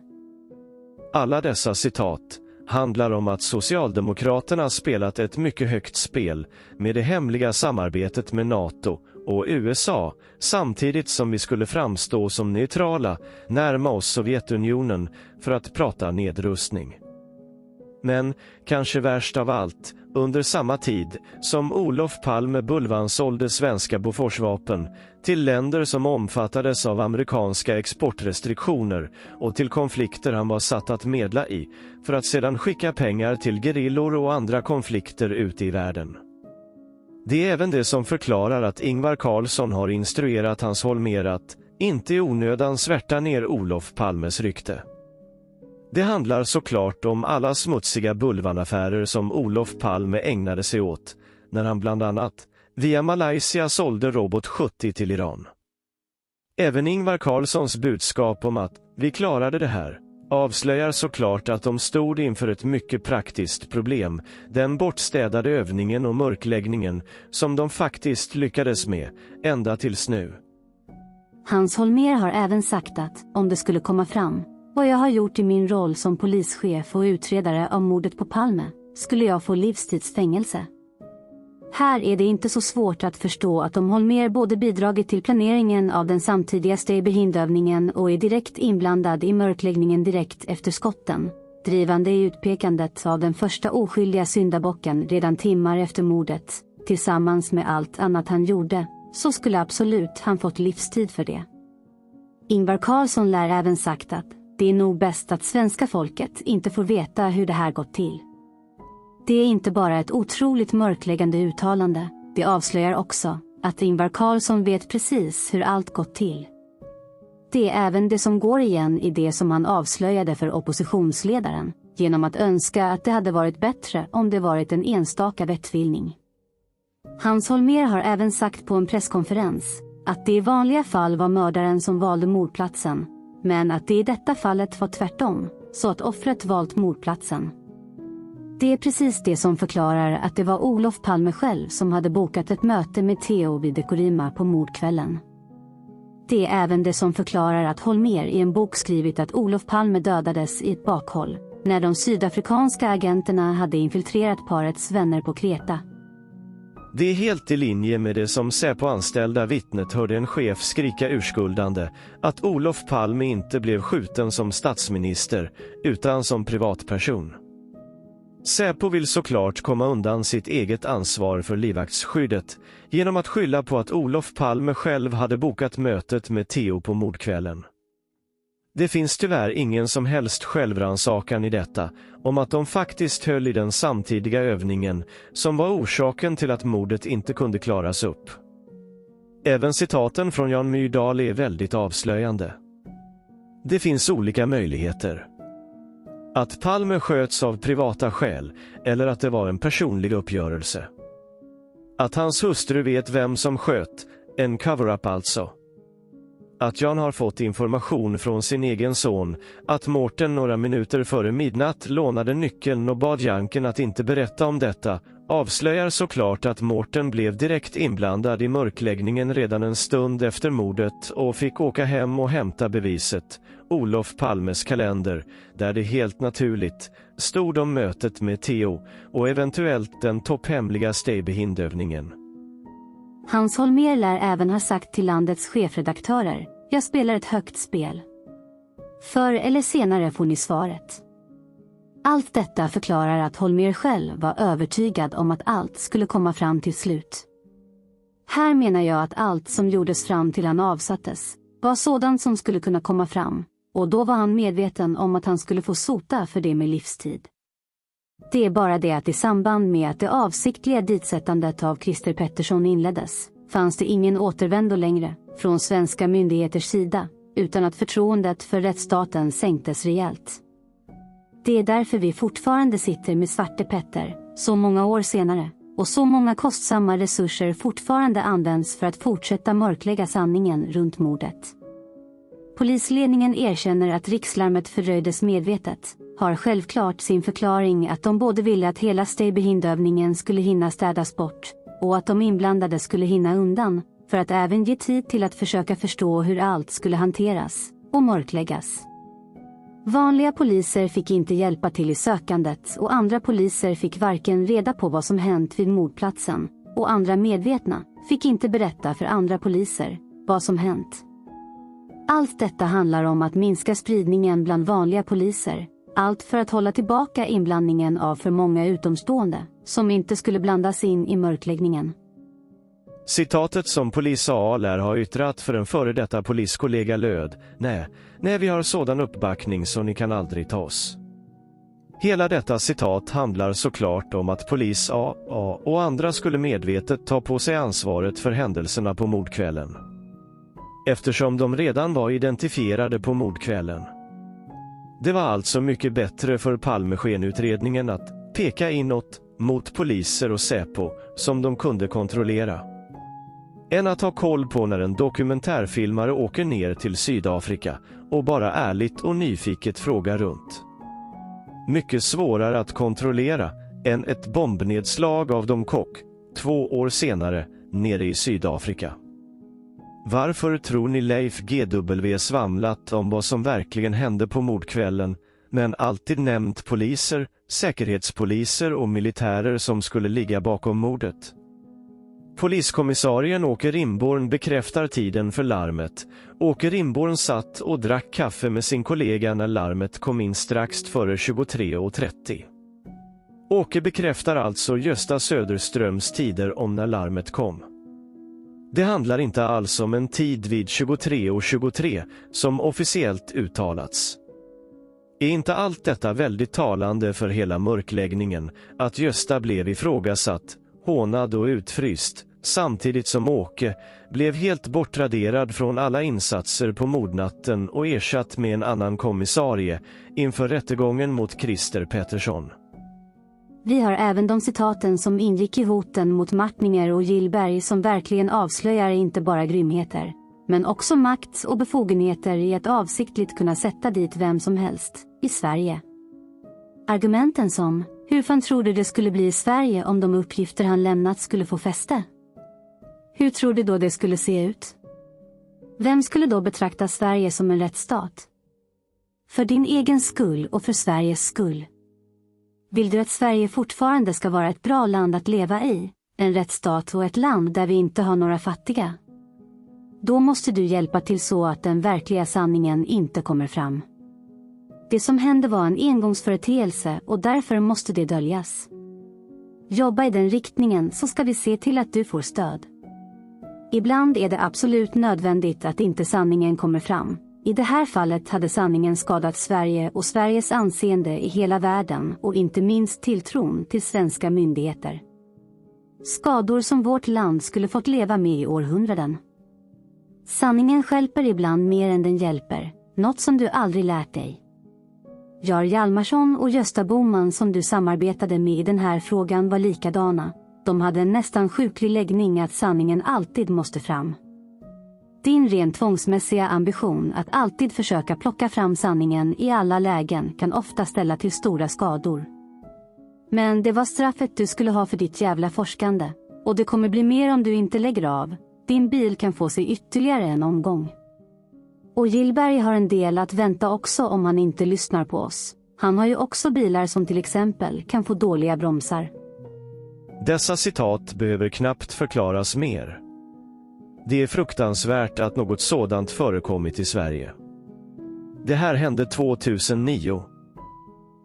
Alla dessa citat handlar om att Socialdemokraterna spelat ett mycket högt spel med det hemliga samarbetet med NATO och USA, samtidigt som vi skulle framstå som neutrala, närma oss Sovjetunionen för att prata nedrustning. Men, kanske värst av allt, under samma tid som Olof Palme bulvansålde svenska Boforsvapen till länder som omfattades av amerikanska exportrestriktioner och till konflikter han var satt att medla i, för att sedan skicka pengar till gerillor och andra konflikter ute i världen. Det är även det som förklarar att Ingvar Carlsson har instruerat Hans Holmér att inte i onödan svärta ner Olof Palmes rykte. Det handlar såklart om alla smutsiga bulvanaffärer som Olof Palme ägnade sig åt, när han bland annat via Malaysia sålde Robot 70 till Iran. Även Ingvar Carlssons budskap om att vi klarade det här avslöjar såklart att de stod inför ett mycket praktiskt problem, den bortstädade övningen och mörkläggningen som de faktiskt lyckades med, ända tills nu. Hans Holmér har även sagt att, om det skulle komma fram, vad jag har gjort i min roll som polischef och utredare av mordet på Palme, skulle jag få livstidsfängelse. Här är det inte så svårt att förstå att om Holmér både bidragit till planeringen av den samtidiga Stay-Behind-övningen och är direkt inblandad i mörkläggningen direkt efter skotten, drivande i utpekandet av den första oskyldiga syndabocken redan timmar efter mordet, tillsammans med allt annat han gjorde, så skulle absolut han fått livstid för det. Ingvar Carlsson lär även sagt att det är nog bäst att svenska folket inte får veta hur det här gått till. Det är inte bara ett otroligt mörkläggande uttalande, det avslöjar också att Ingvar Carlsson vet precis hur allt gått till. Det är även det som går igen i det som han avslöjade för oppositionsledaren, genom att önska att det hade varit bättre om det varit en enstaka vettvilning. Hans Holmér har även sagt på en presskonferens att det i vanliga fall var mördaren som valde mordplatsen, men att det i detta fallet var tvärtom, så att offret valt mordplatsen. Det är precis det som förklarar att det var Olof Palme själv som hade bokat ett möte med Theo vid Dekorima på mordkvällen. Det är även det som förklarar att Holmér i en bok skrivit att Olof Palme dödades i ett bakhåll, när de sydafrikanska agenterna hade infiltrerat parets vänner på Kreta. Det är helt i linje med det som Säpo-anställda vittnet hörde en chef skrika urskuldande, att Olof Palme inte blev skjuten som statsminister, utan som privatperson. Säpo vill såklart komma undan sitt eget ansvar för livvaktsskyddet genom att skylla på att Olof Palme själv hade bokat mötet med Theo på mordkvällen. Det finns tyvärr ingen som helst självrannsakan i detta, om att de faktiskt höll i den samtidiga övningen som var orsaken till att mordet inte kunde klaras upp. Även citaten från Jan Myrdal är väldigt avslöjande. Det finns olika möjligheter. Att Palme sköts av privata skäl, eller att det var en personlig uppgörelse. Att hans hustru vet vem som sköt, en cover-up alltså. Att Jan har fått information från sin egen son, att Mårten några minuter före midnatt lånade nyckeln och bad Janken att inte berätta om detta, avslöjar såklart att Mårten blev direkt inblandad i mörkläggningen redan en stund efter mordet och fick åka hem och hämta beviset, Olof Palmes kalender, där det helt naturligt stod om mötet med Theo och eventuellt den topphemliga Stay-Behind-övningen. Hans Holmér lär även ha sagt till landets chefredaktörer: jag spelar ett högt spel. Förr eller senare får ni svaret. Allt detta förklarar att Holmér själv var övertygad om att allt skulle komma fram till slut. Här menar jag att allt som gjordes fram till han avsattes var sådant som skulle kunna komma fram, och då var han medveten om att han skulle få sota för det med livstid. Det är bara det att i samband med att det avsiktliga ditsättandet av Christer Pettersson inleddes, fanns det ingen återvändo längre från svenska myndigheters sida, utan att förtroendet för rättsstaten sänktes rejält. Det är därför vi fortfarande sitter med Svarte Petter, så många år senare, och så många kostsamma resurser fortfarande används för att fortsätta mörklägga sanningen runt mordet. Polisledningen erkänner att rikslarmet fördröjdes medvetet, har självklart sin förklaring att de både ville att hela Stay Behind-övningen skulle hinna städas bort, och att de inblandade skulle hinna undan, för att även ge tid till att försöka förstå hur allt skulle hanteras och mörkläggas. Vanliga poliser fick inte hjälpa till i sökandet, och andra poliser fick varken reda på vad som hänt vid mordplatsen, och andra medvetna fick inte berätta för andra poliser vad som hänt. Allt detta handlar om att minska spridningen bland vanliga poliser, allt för att hålla tillbaka inblandningen av för många utomstående som inte skulle blandas in i mörkläggningen. Citatet som polis A lär ha yttrat för en före detta poliskollega löd: nej, vi har sådan uppbackning så ni kan aldrig ta oss. Hela detta citat handlar såklart om att polis A och andra skulle medvetet ta på sig ansvaret för händelserna på mordkvällen. Eftersom de redan var identifierade på mordkvällen. Det var alltså mycket bättre för Palmeskenutredningen att peka inåt mot poliser och Säpo som de kunde kontrollera, än att ha koll på när en dokumentärfilmare åker ner till Sydafrika och bara ärligt och nyfiket frågar runt. Mycket svårare att kontrollera än ett bombnedslag av Dom Kok 2 år senare nere i Sydafrika. Varför tror ni Leif GW svamlat om vad som verkligen hände på mordkvällen, men alltid nämnt poliser, säkerhetspoliser och militärer som skulle ligga bakom mordet? Poliskommissarien Åke Rimborn bekräftar tiden för larmet. Åke Rimborn satt och drack kaffe med sin kollega när larmet kom in strax före 23:30. Åke bekräftar alltså Gösta Söderströms tider om när larmet kom. Det handlar inte alls om en tid vid 23:23 som officiellt uttalats. Är inte allt detta väldigt talande för hela mörkläggningen, att Gösta blev ifrågasatt, hånad och utfryst, samtidigt som Åke blev helt bortraderad från alla insatser på mordnatten och ersatt med en annan kommissarie inför rättegången mot Christer Pettersson. Vi har även de citaten som ingick i hoten mot Martninger och Gillberg som verkligen avslöjar inte bara grymheter, men också makt och befogenheter i att avsiktligt kunna sätta dit vem som helst i Sverige. Argumenten som: hur fan tror du det skulle bli i Sverige om de uppgifter han lämnat skulle få fäste? Hur tror du då det skulle se ut? Vem skulle då betrakta Sverige som en rättsstat? För din egen skull och för Sveriges skull. Vill du att Sverige fortfarande ska vara ett bra land att leva i, en rättsstat och ett land där vi inte har några fattiga? Då måste du hjälpa till så att den verkliga sanningen inte kommer fram. Det som hände var en engångsföreteelse och därför måste det döljas. Jobba i den riktningen så ska vi se till att du får stöd. Ibland är det absolut nödvändigt att inte sanningen kommer fram. I det här fallet hade sanningen skadat Sverige och Sveriges anseende i hela världen och inte minst tilltron till svenska myndigheter. Skador som vårt land skulle fått leva med i århundraden. Sanningen stjälper ibland mer än den hjälper, något som du aldrig lärt dig. Jarl Hjalmarsson och Gösta Bohman som du samarbetade med i den här frågan var likadana. De hade en nästan sjuklig läggning att sanningen alltid måste fram. Din rent tvångsmässiga ambition att alltid försöka plocka fram sanningen i alla lägen kan ofta ställa till stora skador. Men det var straffet du skulle ha för ditt jävla forskande, och det kommer bli mer om du inte lägger av. Din bil kan få sig ytterligare en omgång. Och Gillberg har en del att vänta också om han inte lyssnar på oss. Han har ju också bilar som till exempel kan få dåliga bromsar. Dessa citat behöver knappt förklaras mer. Det är fruktansvärt att något sådant förekommit i Sverige. Det här hände 2009.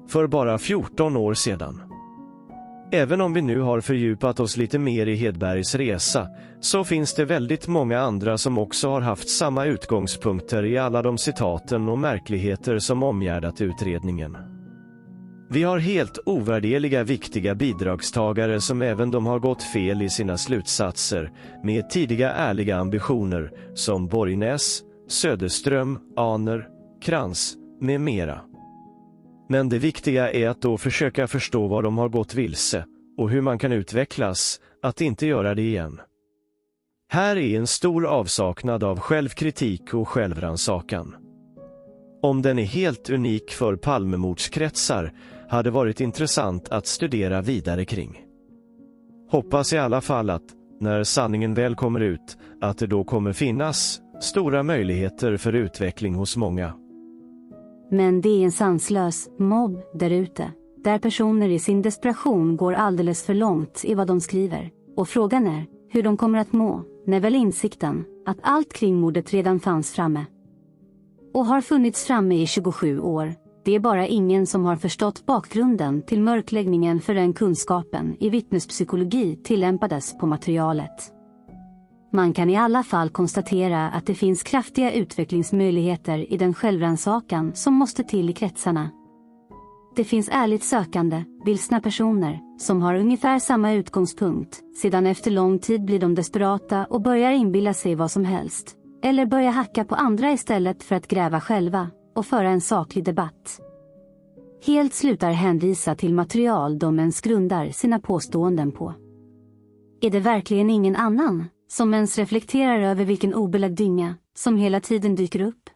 För bara 14 år sedan. Även om vi nu har fördjupat oss lite mer i Hedbergs resa, så finns det väldigt många andra som också har haft samma utgångspunkter i alla de citaten och märkligheter som omgärdat utredningen. Vi har helt ovärderliga viktiga bidragstagare som även de har gått fel i sina slutsatser med tidiga ärliga ambitioner som Borgnäs, Söderström, Ahner, Krantz med mera. Men det viktiga är att då försöka förstå vad de har gått vilse och hur man kan utvecklas att inte göra det igen. Här är en stor avsaknad av självkritik och självrannsakan. Om den är helt unik för Palmemordskretsar hade varit intressant att studera vidare kring. Hoppas i alla fall att, när sanningen väl kommer ut, att det då kommer finnas stora möjligheter för utveckling hos många. Men det är en sanslös mobb där ute, där personer i sin desperation går alldeles för långt i vad de skriver. Och frågan är hur de kommer att må när väl insikten att allt kring mordet redan fanns framme. Och har funnits framme i 27 år. Det är bara ingen som har förstått bakgrunden till mörkläggningen för den kunskapen i vittnespsykologi tillämpades på materialet. Man kan i alla fall konstatera att det finns kraftiga utvecklingsmöjligheter i den självrannsakan som måste till i kretsarna. Det finns ärligt sökande, vilsna personer som har ungefär samma utgångspunkt. Sedan efter lång tid blir de desperata och börjar inbilla sig vad som helst. Eller börjar hacka på andra istället för att gräva själva och föra en saklig debatt. Helt slutar hänvisa till material de ens grundar sina påståenden på. Är det verkligen ingen annan som ens reflekterar över vilken obelagd dynga som hela tiden dyker upp?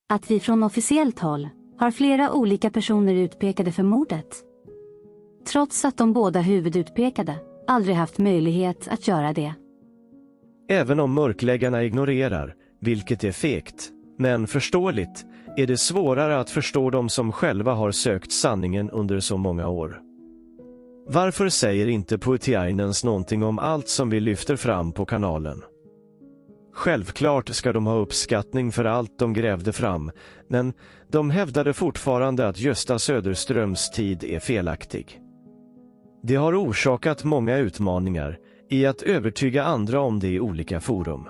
Att vi från officiellt håll har flera olika personer utpekade för mordet. Trots att de båda huvudutpekade aldrig haft möjlighet att göra det. Även om mörkläggarna ignorerar, vilket är fegt, men förståeligt, är det svårare att förstå dem som själva har sökt sanningen under så många år. Varför säger inte Puutiainens någonting om allt som vi lyfter fram på kanalen? Självklart ska de ha uppskattning för allt de grävde fram, men de hävdade fortfarande att Gösta Söderströms tid är felaktig. Det har orsakat många utmaningar i att övertyga andra om det i olika forum.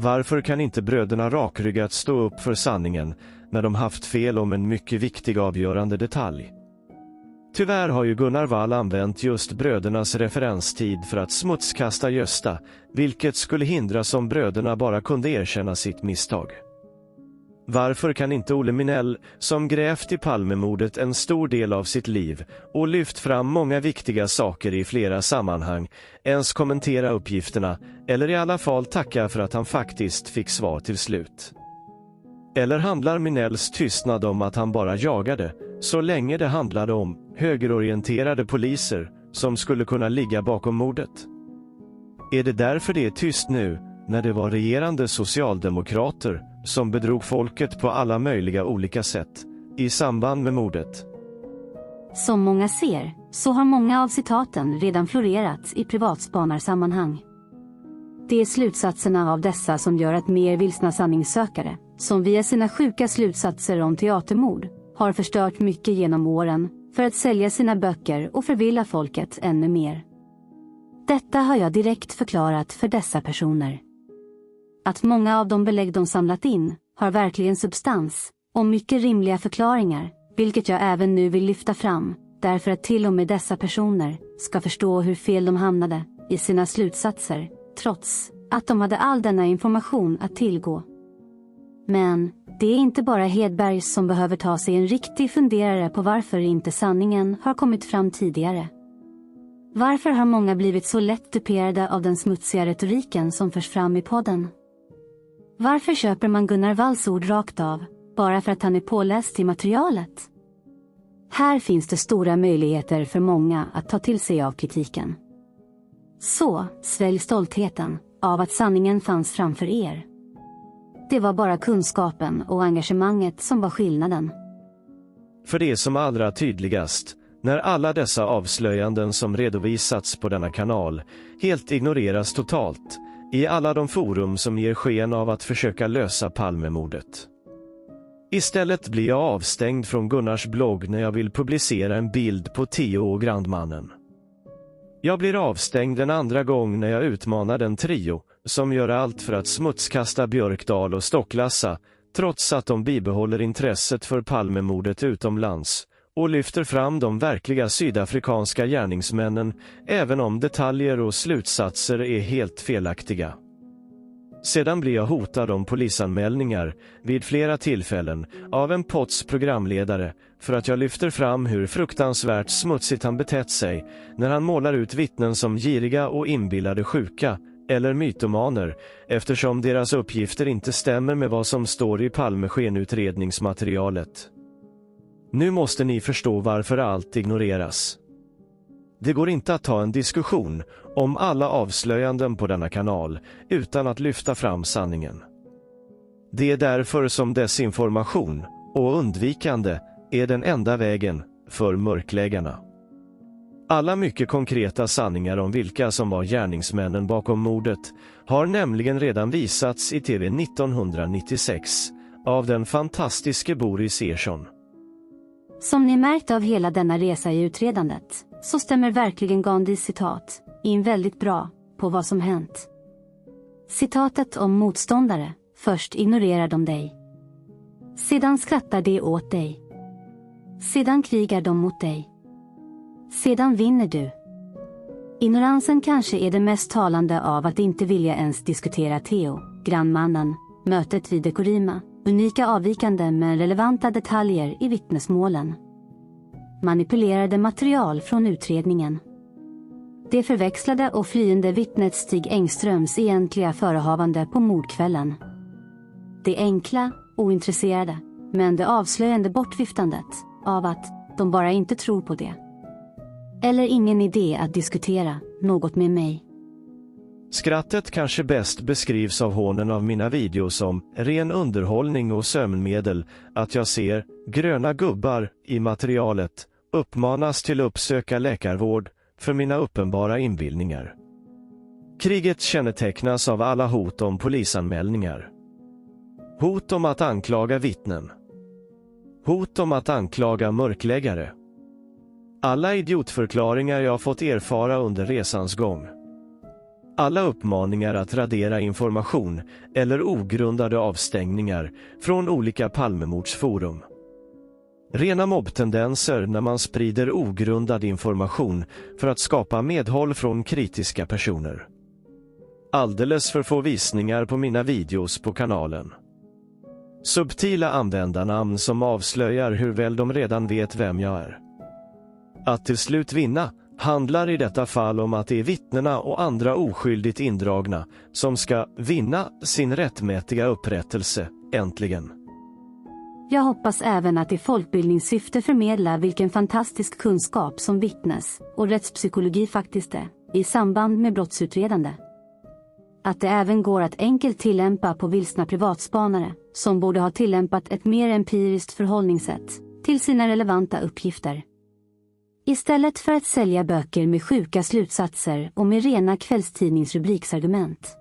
Varför kan inte bröderna rakryggat stå upp för sanningen när de haft fel om en mycket viktig avgörande detalj? Tyvärr har ju Gunnar Wall använt just brödernas referenstid för att smutskasta Gösta, vilket skulle hindras om bröderna bara kunde erkänna sitt misstag. Varför kan inte Olle Minell, som grävt i Palmemordet en stor del av sitt liv och lyft fram många viktiga saker i flera sammanhang, ens kommentera uppgifterna eller i alla fall tacka för att han faktiskt fick svar till slut? Eller handlar Minells tystnad om att han bara jagade, så länge det handlade om högerorienterade poliser som skulle kunna ligga bakom mordet? Är det därför det är tyst nu, när det var regerande socialdemokrater som bedrog folket på alla möjliga olika sätt i samband med mordet? Som många ser, så har många av citaten redan florerat i privatspanarsammanhang. Det är slutsatserna av dessa som gör att mer vilsna sanningssökare, som via sina sjuka slutsatser om teatermord, har förstört mycket genom åren för att sälja sina böcker och förvilla folket ännu mer. Detta har jag direkt förklarat för dessa personer. Att många av de belägg de samlat in har verkligen substans och mycket rimliga förklaringar, vilket jag även nu vill lyfta fram, därför att till och med dessa personer ska förstå hur fel de hamnade i sina slutsatser, trots att de hade all denna information att tillgå. Men det är inte bara Hedberg som behöver ta sig en riktig funderare på varför inte sanningen har kommit fram tidigare. Varför har många blivit så lätt duperade av den smutsiga retoriken som förs fram i podden? Varför köper man Gunnar Walls ord rakt av, bara för att han är påläst i materialet? Här finns det stora möjligheter för många att ta till sig av kritiken. Så, svälj stoltheten av att sanningen fanns framför er. Det var bara kunskapen och engagemanget som var skillnaden. För det är som allra tydligast, när alla dessa avslöjanden som redovisats på denna kanal helt ignoreras totalt, i alla de forum som ger sken av att försöka lösa Palmemordet. Istället blir jag avstängd från Gunnars blogg när jag vill publicera en bild på Theo och grandmannen. Jag blir avstängd en andra gång när jag utmanar den trio som gör allt för att smutskasta Björkdal och Stocklassa, trots att de bibehåller intresset för Palmemordet utomlands och lyfter fram de verkliga sydafrikanska gärningsmännen, även om detaljer och slutsatser är helt felaktiga. Sedan blir jag hotad om polisanmälningar vid flera tillfällen av en POTS programledare för att jag lyfter fram hur fruktansvärt smutsigt han betett sig när han målar ut vittnen som giriga och inbillade sjuka eller mytomaner, eftersom deras uppgifter inte stämmer med vad som står i Palmeskenutredningsmaterialet. Nu måste ni förstå varför allt ignoreras. Det går inte att ta en diskussion om alla avslöjanden på denna kanal utan att lyfta fram sanningen. Det är därför som desinformation och undvikande är den enda vägen för mörkläggarna. Alla mycket konkreta sanningar om vilka som var gärningsmännen bakom mordet har nämligen redan visats i TV 1996 av den fantastiske Boris Ersson. Som ni märkt av hela denna resa i utredandet så stämmer verkligen Gandhis citat in väldigt bra på vad som hänt. Citatet om motståndare: först ignorerar de dig. Sedan skrattar de åt dig. Sedan krigar de mot dig. Sedan vinner du. Ignoransen kanske är det mest talande av att inte vilja ens diskutera Theo, grannmannen, mötet vid Dekorima, unika avvikande men relevanta detaljer i vittnesmålen. Manipulerade material från utredningen. Det förväxlade och flyende vittnet Stig Engströms egentliga förehavande på mordkvällen. Det enkla, ointresserade, men det avslöjande bortviftandet av att de bara inte tror på det. Eller ingen idé att diskutera något med mig. Skrattet kanske bäst beskrivs av hånen av mina videos som ren underhållning och sömnmedel, att jag ser gröna gubbar i materialet, uppmanas till uppsöka läkarvård för mina uppenbara inbildningar. Kriget kännetecknas av alla hot om polisanmälningar. Hot om att anklaga vittnen. Hot om att anklaga mörkläggare. Alla idiotförklaringar jag fått erfara under resans gång. Alla uppmaningar att radera information eller ogrundade avstängningar från olika Palmemordsforum. Rena mobbtendenser när man sprider ogrundad information för att skapa medhåll från kritiska personer. Alldeles för få visningar på mina videos på kanalen. Subtila användarnamn som avslöjar hur väl de redan vet vem jag är. Att till slut vinna handlar i detta fall om att det är vittnena och andra oskyldigt indragna som ska vinna sin rättmätiga upprättelse, äntligen. Jag hoppas även att i folkbildningssyfte förmedla vilken fantastisk kunskap som vittnes- och rättspsykologi faktiskt är i samband med brottsutredande. Att det även går att enkelt tillämpa på vilsna privatspanare som borde ha tillämpat ett mer empiriskt förhållningssätt till sina relevanta uppgifter. Istället för att sälja böcker med sjuka slutsatser och med rena kvällstidningsrubriksargument.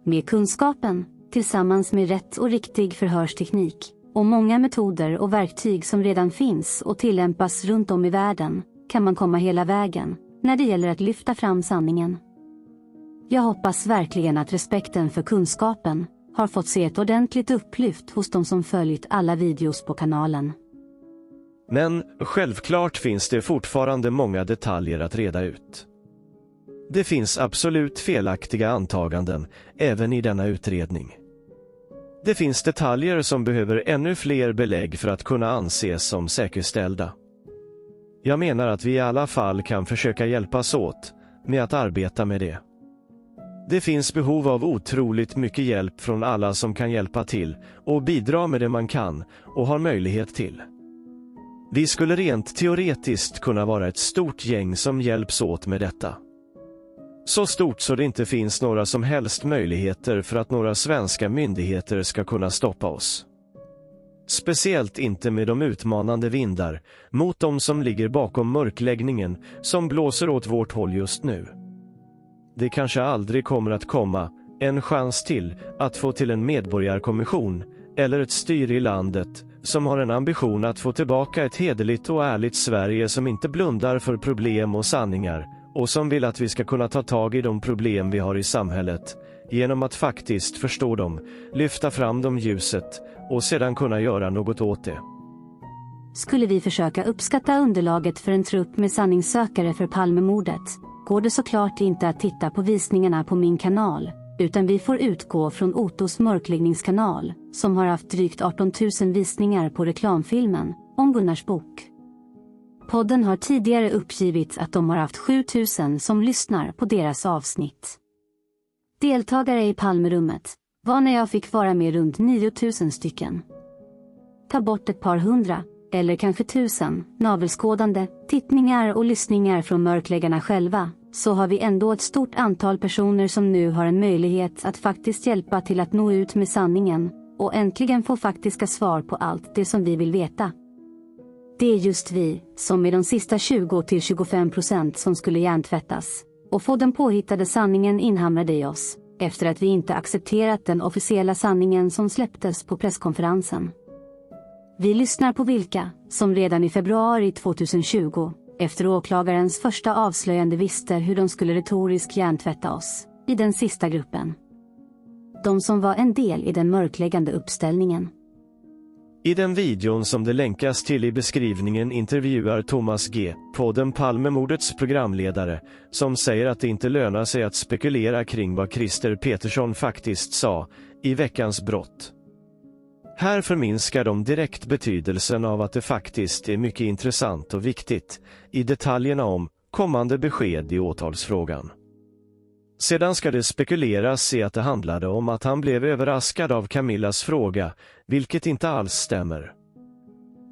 Med kunskapen, tillsammans med rätt och riktig förhörsteknik och många metoder och verktyg som redan finns och tillämpas runt om i världen, kan man komma hela vägen när det gäller att lyfta fram sanningen. Jag hoppas verkligen att respekten för kunskapen har fått se ett ordentligt upplyft hos de som följt alla videos på kanalen. Men självklart finns det fortfarande många detaljer att reda ut. Det finns absolut felaktiga antaganden även i denna utredning. Det finns detaljer som behöver ännu fler belägg för att kunna anses som säkerställda. Jag menar att vi i alla fall kan försöka hjälpas åt med att arbeta med det. Det finns behov av otroligt mycket hjälp från alla som kan hjälpa till och bidra med det man kan och har möjlighet till. Vi skulle rent teoretiskt kunna vara ett stort gäng som hjälps åt med detta. Så stort så det inte finns några som helst möjligheter för att några svenska myndigheter ska kunna stoppa oss. Speciellt inte med de utmanande vindar mot de som ligger bakom mörkläggningen som blåser åt vårt håll just nu. det kanske aldrig kommer att komma en chans till att få till en medborgarkommission eller ett styre i landet som har en ambition att få tillbaka ett hederligt och ärligt Sverige som inte blundar för problem och sanningar och som vill att vi ska kunna ta tag i de problem vi har i samhället genom att faktiskt förstå dem, lyfta fram dem ljuset och sedan kunna göra något åt det. Skulle vi försöka uppskatta underlaget för en trupp med sanningssökare för Palmemordet, går det såklart inte att titta på visningarna på min kanal, utan vi får utgå från Otos mörkläggningskanal, som har haft drygt 18 000 visningar på reklamfilmen om Gunnars bok. Podden har tidigare uppgivit att de har haft 7 000 som lyssnar på deras avsnitt. Deltagare i Palmerummet var när jag fick vara med runt 9 000 stycken. Ta bort ett par hundra, eller kanske 1000, navelskådande, tittningar och lyssningar från mörkläggarna själva, så har vi ändå ett stort antal personer som nu har en möjlighet att faktiskt hjälpa till att nå ut med sanningen och äntligen få faktiska svar på allt det som vi vill veta. Det är just vi som är de sista 20-25% som skulle hjärntvättas och få den påhittade sanningen inhamrade i oss, efter att vi inte accepterat den officiella sanningen som släpptes på presskonferensen. Vi lyssnar på vilka som redan i februari 2020, efter åklagarens första avslöjande, visste hur de skulle retoriskt hjärntvätta oss, i den sista gruppen. De som var en del i den mörkläggande uppställningen. I den videon som det länkas till i beskrivningen intervjuar Thomas G. podden Palmemordets programledare, som säger att det inte lönar sig att spekulera kring vad Christer Petersson faktiskt sa i veckans brott. Här förminskar de direkt betydelsen av att det faktiskt är mycket intressant och viktigt i detaljerna om kommande besked i åtalsfrågan. Sedan ska det spekuleras i att det handlade om att han blev överraskad av Camillas fråga, vilket inte alls stämmer.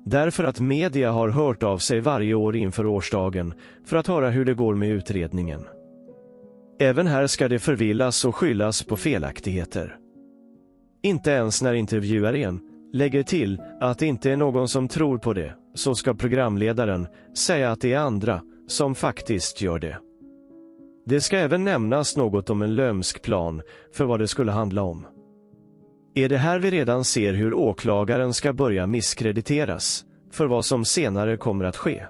Därför att media har hört av sig varje år inför årsdagen för att höra hur det går med utredningen. Även här ska det förvillas och skyllas på felaktigheter. Inte ens när intervjuaren lägger till att det inte är någon som tror på det, så ska programledaren säga att det är andra som faktiskt gör det. Det ska även nämnas något om en lömsk plan för vad det skulle handla om. Är det här vi redan ser hur åklagaren ska börja misskrediteras för vad som senare kommer att ske?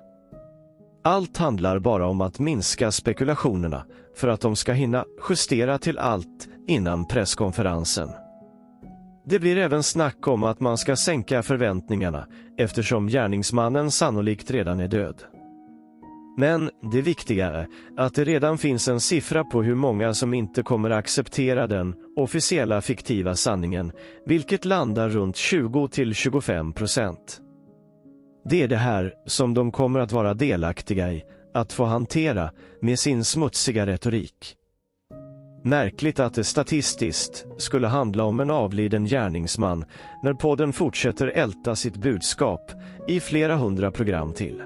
Allt handlar bara om att minska spekulationerna för att de ska hinna justera till allt innan presskonferensen. Det blir även snack om att man ska sänka förväntningarna eftersom gärningsmannen sannolikt redan är död. Men det viktiga är att det redan finns en siffra på hur många som inte kommer acceptera den officiella fiktiva sanningen, vilket landar runt 20-25%. Det är det här som de kommer att vara delaktiga i, att få hantera med sin smutsiga retorik. Märkligt att det statistiskt skulle handla om en avliden gärningsman när podden fortsätter älta sitt budskap i flera hundra program till.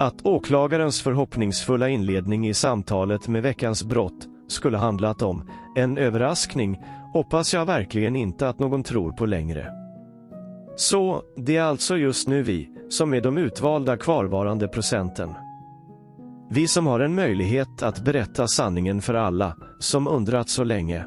Att åklagarens förhoppningsfulla inledning i samtalet med veckans brott skulle handlat om en överraskning hoppas jag verkligen inte att någon tror på längre. Så det är alltså just nu vi som är de utvalda kvarvarande procenten. Vi som har en möjlighet att berätta sanningen för alla som undrat så länge.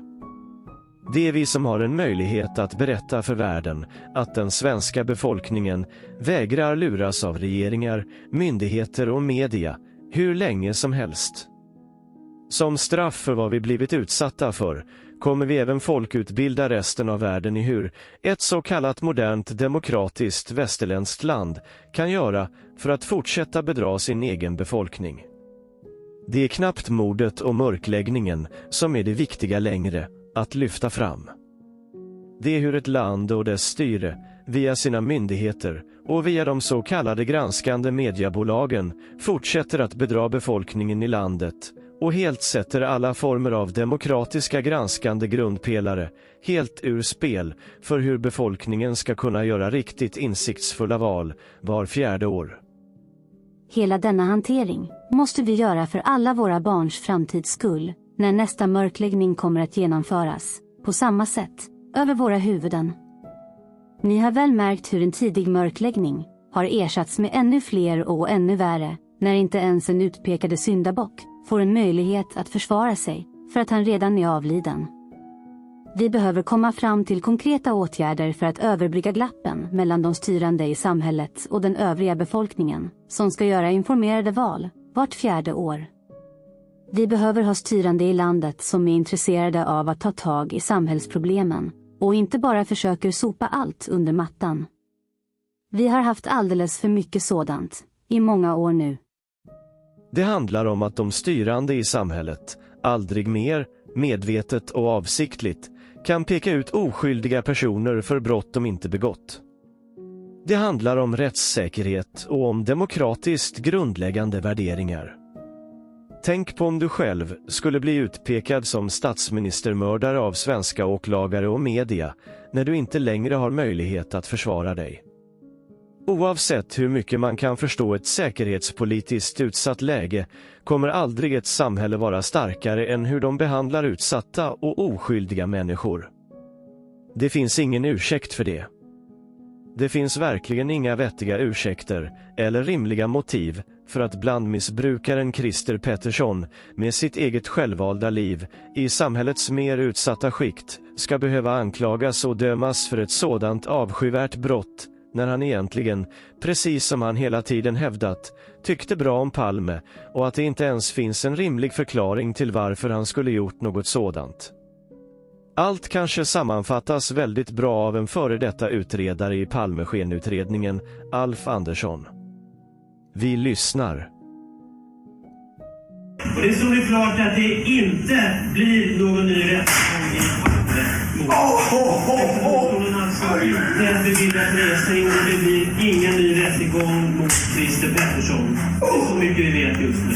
Det är vi som har en möjlighet att berätta för världen att den svenska befolkningen vägrar luras av regeringar, myndigheter och media hur länge som helst. Som straff för vad vi blivit utsatta för kommer vi även folkutbilda resten av världen i hur ett så kallat modernt demokratiskt västerländskt land kan göra för att fortsätta bedra sin egen befolkning. Det är knappt mordet och mörkläggningen som är det viktiga längre att lyfta fram. Det är hur ett land och dess styre via sina myndigheter och via de så kallade granskande mediebolagen fortsätter att bedra befolkningen i landet och helt sätter alla former av demokratiska granskande grundpelare helt ur spel för hur befolkningen ska kunna göra riktigt insiktsfulla val var 4:e år. Hela denna hantering måste vi göra för alla våra barns framtids skull när nästa mörkläggning kommer att genomföras, på samma sätt, över våra huvuden. Ni har väl märkt hur en tidig mörkläggning har ersatts med ännu fler och ännu värre, när inte ens en utpekade syndabock får en möjlighet att försvara sig för att han redan är avliden. Vi behöver komma fram till konkreta åtgärder för att överbrygga glappen mellan de styrande i samhället och den övriga befolkningen som ska göra informerade val vart 4:e år. Vi behöver ha styrande i landet som är intresserade av att ta tag i samhällsproblemen och inte bara försöker sopa allt under mattan. Vi har haft alldeles för mycket sådant i många år nu. Det handlar om att de styrande i samhället aldrig mer, medvetet och avsiktligt, kan peka ut oskyldiga personer för brott de inte begått. Det handlar om rättssäkerhet och om demokratiskt grundläggande värderingar. Tänk på om du själv skulle bli utpekad som statsministermördare av svenska åklagare och media när du inte längre har möjlighet att försvara dig. Oavsett hur mycket man kan förstå ett säkerhetspolitiskt utsatt läge kommer aldrig ett samhälle vara starkare än hur de behandlar utsatta och oskyldiga människor. Det finns ingen ursäkt för det. Det finns verkligen inga vettiga ursäkter eller rimliga motiv för att blandmissbrukaren Christer Pettersson med sitt eget självvalda liv i samhällets mer utsatta skikt ska behöva anklagas och dömas för ett sådant avskyvärt brott när han egentligen, precis som han hela tiden hävdat, tyckte bra om Palme och att det inte ens finns en rimlig förklaring till varför han skulle gjort något sådant. Allt kanske sammanfattas väldigt bra av en före detta utredare i Palmeskenutredningen, Alf Andersson. Vi lyssnar. Och det står ju klart att det inte blir någon ny rättegång i Palme. Domstolen alltså inte bevillat resning och det blir ingen ny rättegång mot Christer Pettersson. Det är så mycket vi vet just nu.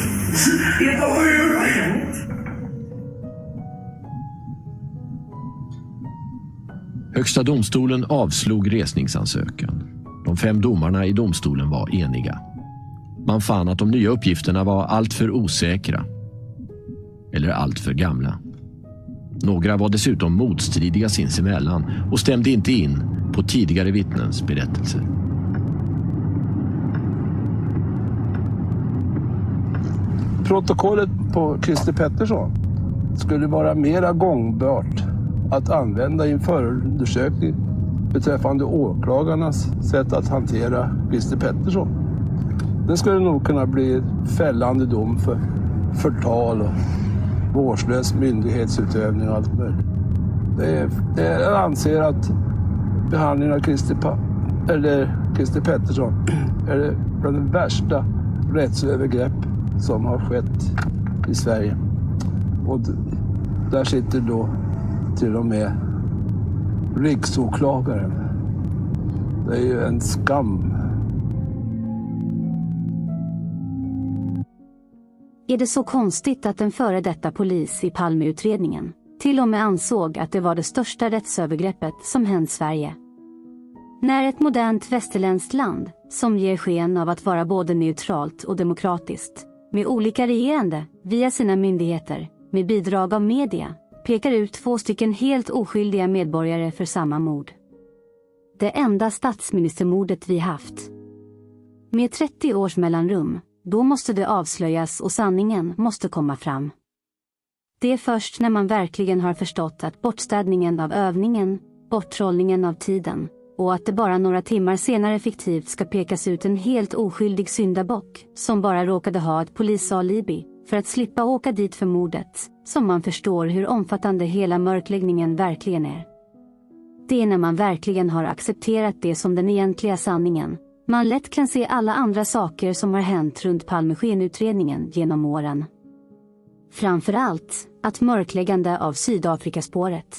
Högsta domstolen avslog resningsansökan. De 5 domarna i domstolen var eniga. Man fann att de nya uppgifterna var alltför osäkra. Eller alltför gamla. Några var dessutom motstridiga sinsemellan och stämde inte in på tidigare vittnens berättelser. Protokollet på Christer Pettersson skulle vara mera gångbart att använda i en förundersökning beträffande åklagarnas sätt att hantera Christer Pettersson. Det skulle nog kunna bli fällande dom för förtal och vårdslös myndighetsutövning och allt möjligt. Jag anser att behandlingen av Christer Pettersson är bland de värsta rättsövergrepp som har skett i Sverige. Och där sitter då till och med riksåklagaren. Det är ju en skam. Är det så konstigt att en före detta polis i Palmeutredningen till och med ansåg att det var det största rättsövergreppet som hänt Sverige? När ett modernt västerländskt land, som ger sken av att vara både neutralt och demokratiskt, med olika regerande via sina myndigheter, med bidrag av media, pekar ut 2 helt oskyldiga medborgare för samma mord. Det enda statsministermordet vi haft. Med 30 års mellanrum, då måste det avslöjas och sanningen måste komma fram. Det är först när man verkligen har förstått att bortstädningen av övningen, borttrollningen av tiden, och att det bara några timmar senare fiktivt ska pekas ut en helt oskyldig syndabock som bara råkade ha ett polisalibi för att slippa åka dit för mordet, som man förstår hur omfattande hela mörkläggningen verkligen är. Det är när man verkligen har accepterat det som den egentliga sanningen. Man lätt kan se alla andra saker som har hänt runt Palmeskenutredningen genom åren. Framförallt att mörkläggande av Sydafrikaspåret.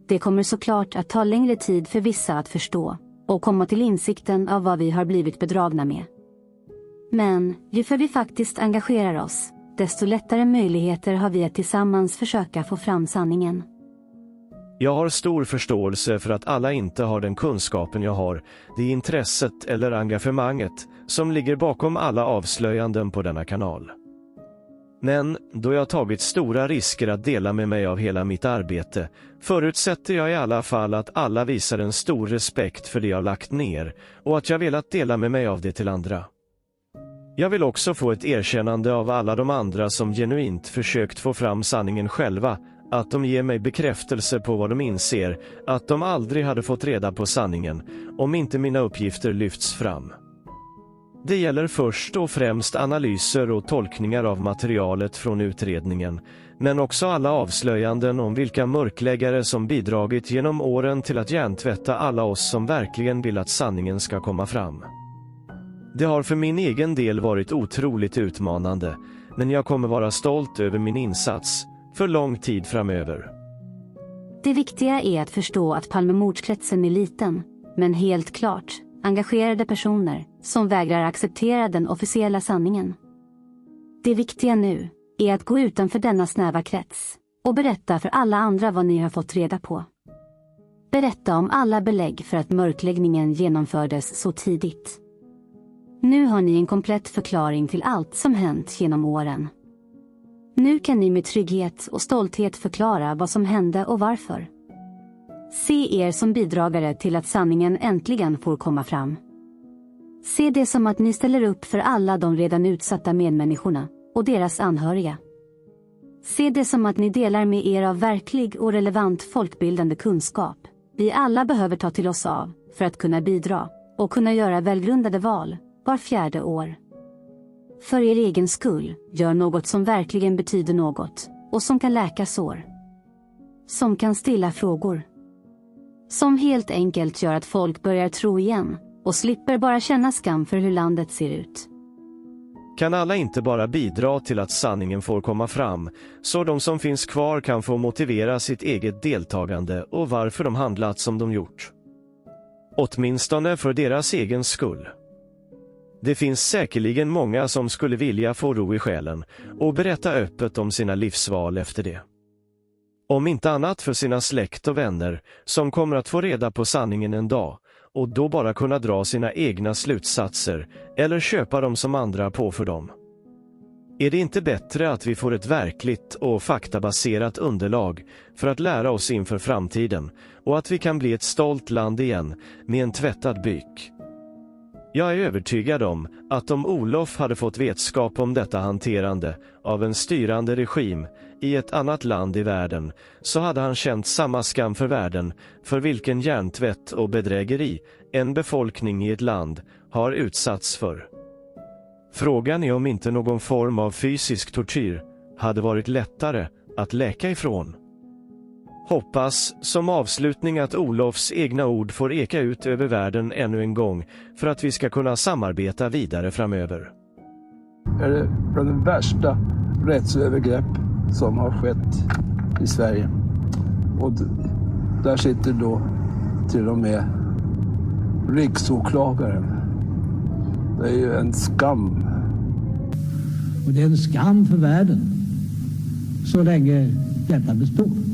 Det kommer såklart att ta längre tid för vissa att förstå och komma till insikten av vad vi har blivit bedragna med. Men ju för vi faktiskt engagerar oss, desto lättare möjligheter har vi att tillsammans försöka få fram sanningen. Jag har stor förståelse för att alla inte har den kunskapen jag har, det intresset eller engagemanget som ligger bakom alla avslöjanden på denna kanal. Men då jag tagit stora risker att dela med mig av hela mitt arbete, förutsätter jag i alla fall att alla visar en stor respekt för det jag lagt ner och att jag velat dela med mig av det till andra. Jag vill också få ett erkännande av alla de andra som genuint försökt få fram sanningen själva, att de ger mig bekräftelse på vad de inser, att de aldrig hade fått reda på sanningen om inte mina uppgifter lyfts fram. Det gäller först och främst analyser och tolkningar av materialet från utredningen, men också alla avslöjanden om vilka mörkläggare som bidragit genom åren till att hjärntvätta alla oss som verkligen vill att sanningen ska komma fram. Det har för min egen del varit otroligt utmanande, men jag kommer vara stolt över min insats för lång tid framöver. Det viktiga är att förstå att Palmemordskretsen är liten, men helt klart engagerade personer som vägrar acceptera den officiella sanningen. Det viktiga nu är att gå utanför denna snäva krets och berätta för alla andra vad ni har fått reda på. Berätta om alla belägg för att mörkläggningen genomfördes så tidigt. Nu har ni en komplett förklaring till allt som hänt genom åren. Nu kan ni med trygghet och stolthet förklara vad som hände och varför. Se er som bidragare till att sanningen äntligen får komma fram. Se det som att ni ställer upp för alla de redan utsatta medmänniskorna och deras anhöriga. Se det som att ni delar med er av verklig och relevant folkbildande kunskap vi alla behöver ta till oss av för att kunna bidra och kunna göra välgrundade val var 4:e år. För er egen skull, gör något som verkligen betyder något och som kan läka sår. Som kan stilla frågor. Som helt enkelt gör att folk börjar tro igen och slipper bara känna skam för hur landet ser ut. Kan alla inte bara bidra till att sanningen får komma fram, så de som finns kvar kan få motivera sitt eget deltagande och varför de handlat som de gjort? Åtminstone för deras egen skull. Det finns säkerligen många som skulle vilja få ro i själen och berätta öppet om sina livsval efter det. Om inte annat för sina släkt och vänner som kommer att få reda på sanningen en dag och då bara kunna dra sina egna slutsatser eller köpa dem som andra på för dem. Är det inte bättre att vi får ett verkligt och faktabaserat underlag för att lära oss inför framtiden och att vi kan bli ett stolt land igen med en tvättad byk? Jag är övertygad om att om Olof hade fått vetskap om detta hanterande av en styrande regim i ett annat land i världen, så hade han känt samma skam för världen för vilken hjärntvätt och bedrägeri en befolkning i ett land har utsatts för. Frågan är om inte någon form av fysisk tortyr hade varit lättare att läka ifrån. Hoppas som avslutning att Olofs egna ord får eka ut över världen ännu en gång för att vi ska kunna samarbeta vidare framöver. Är det bland de värsta rättsövergrepp som har skett i Sverige. Och där sitter då till och med riksåklagaren. Det är ju en skam. Och det är en skam för världen så länge detta består.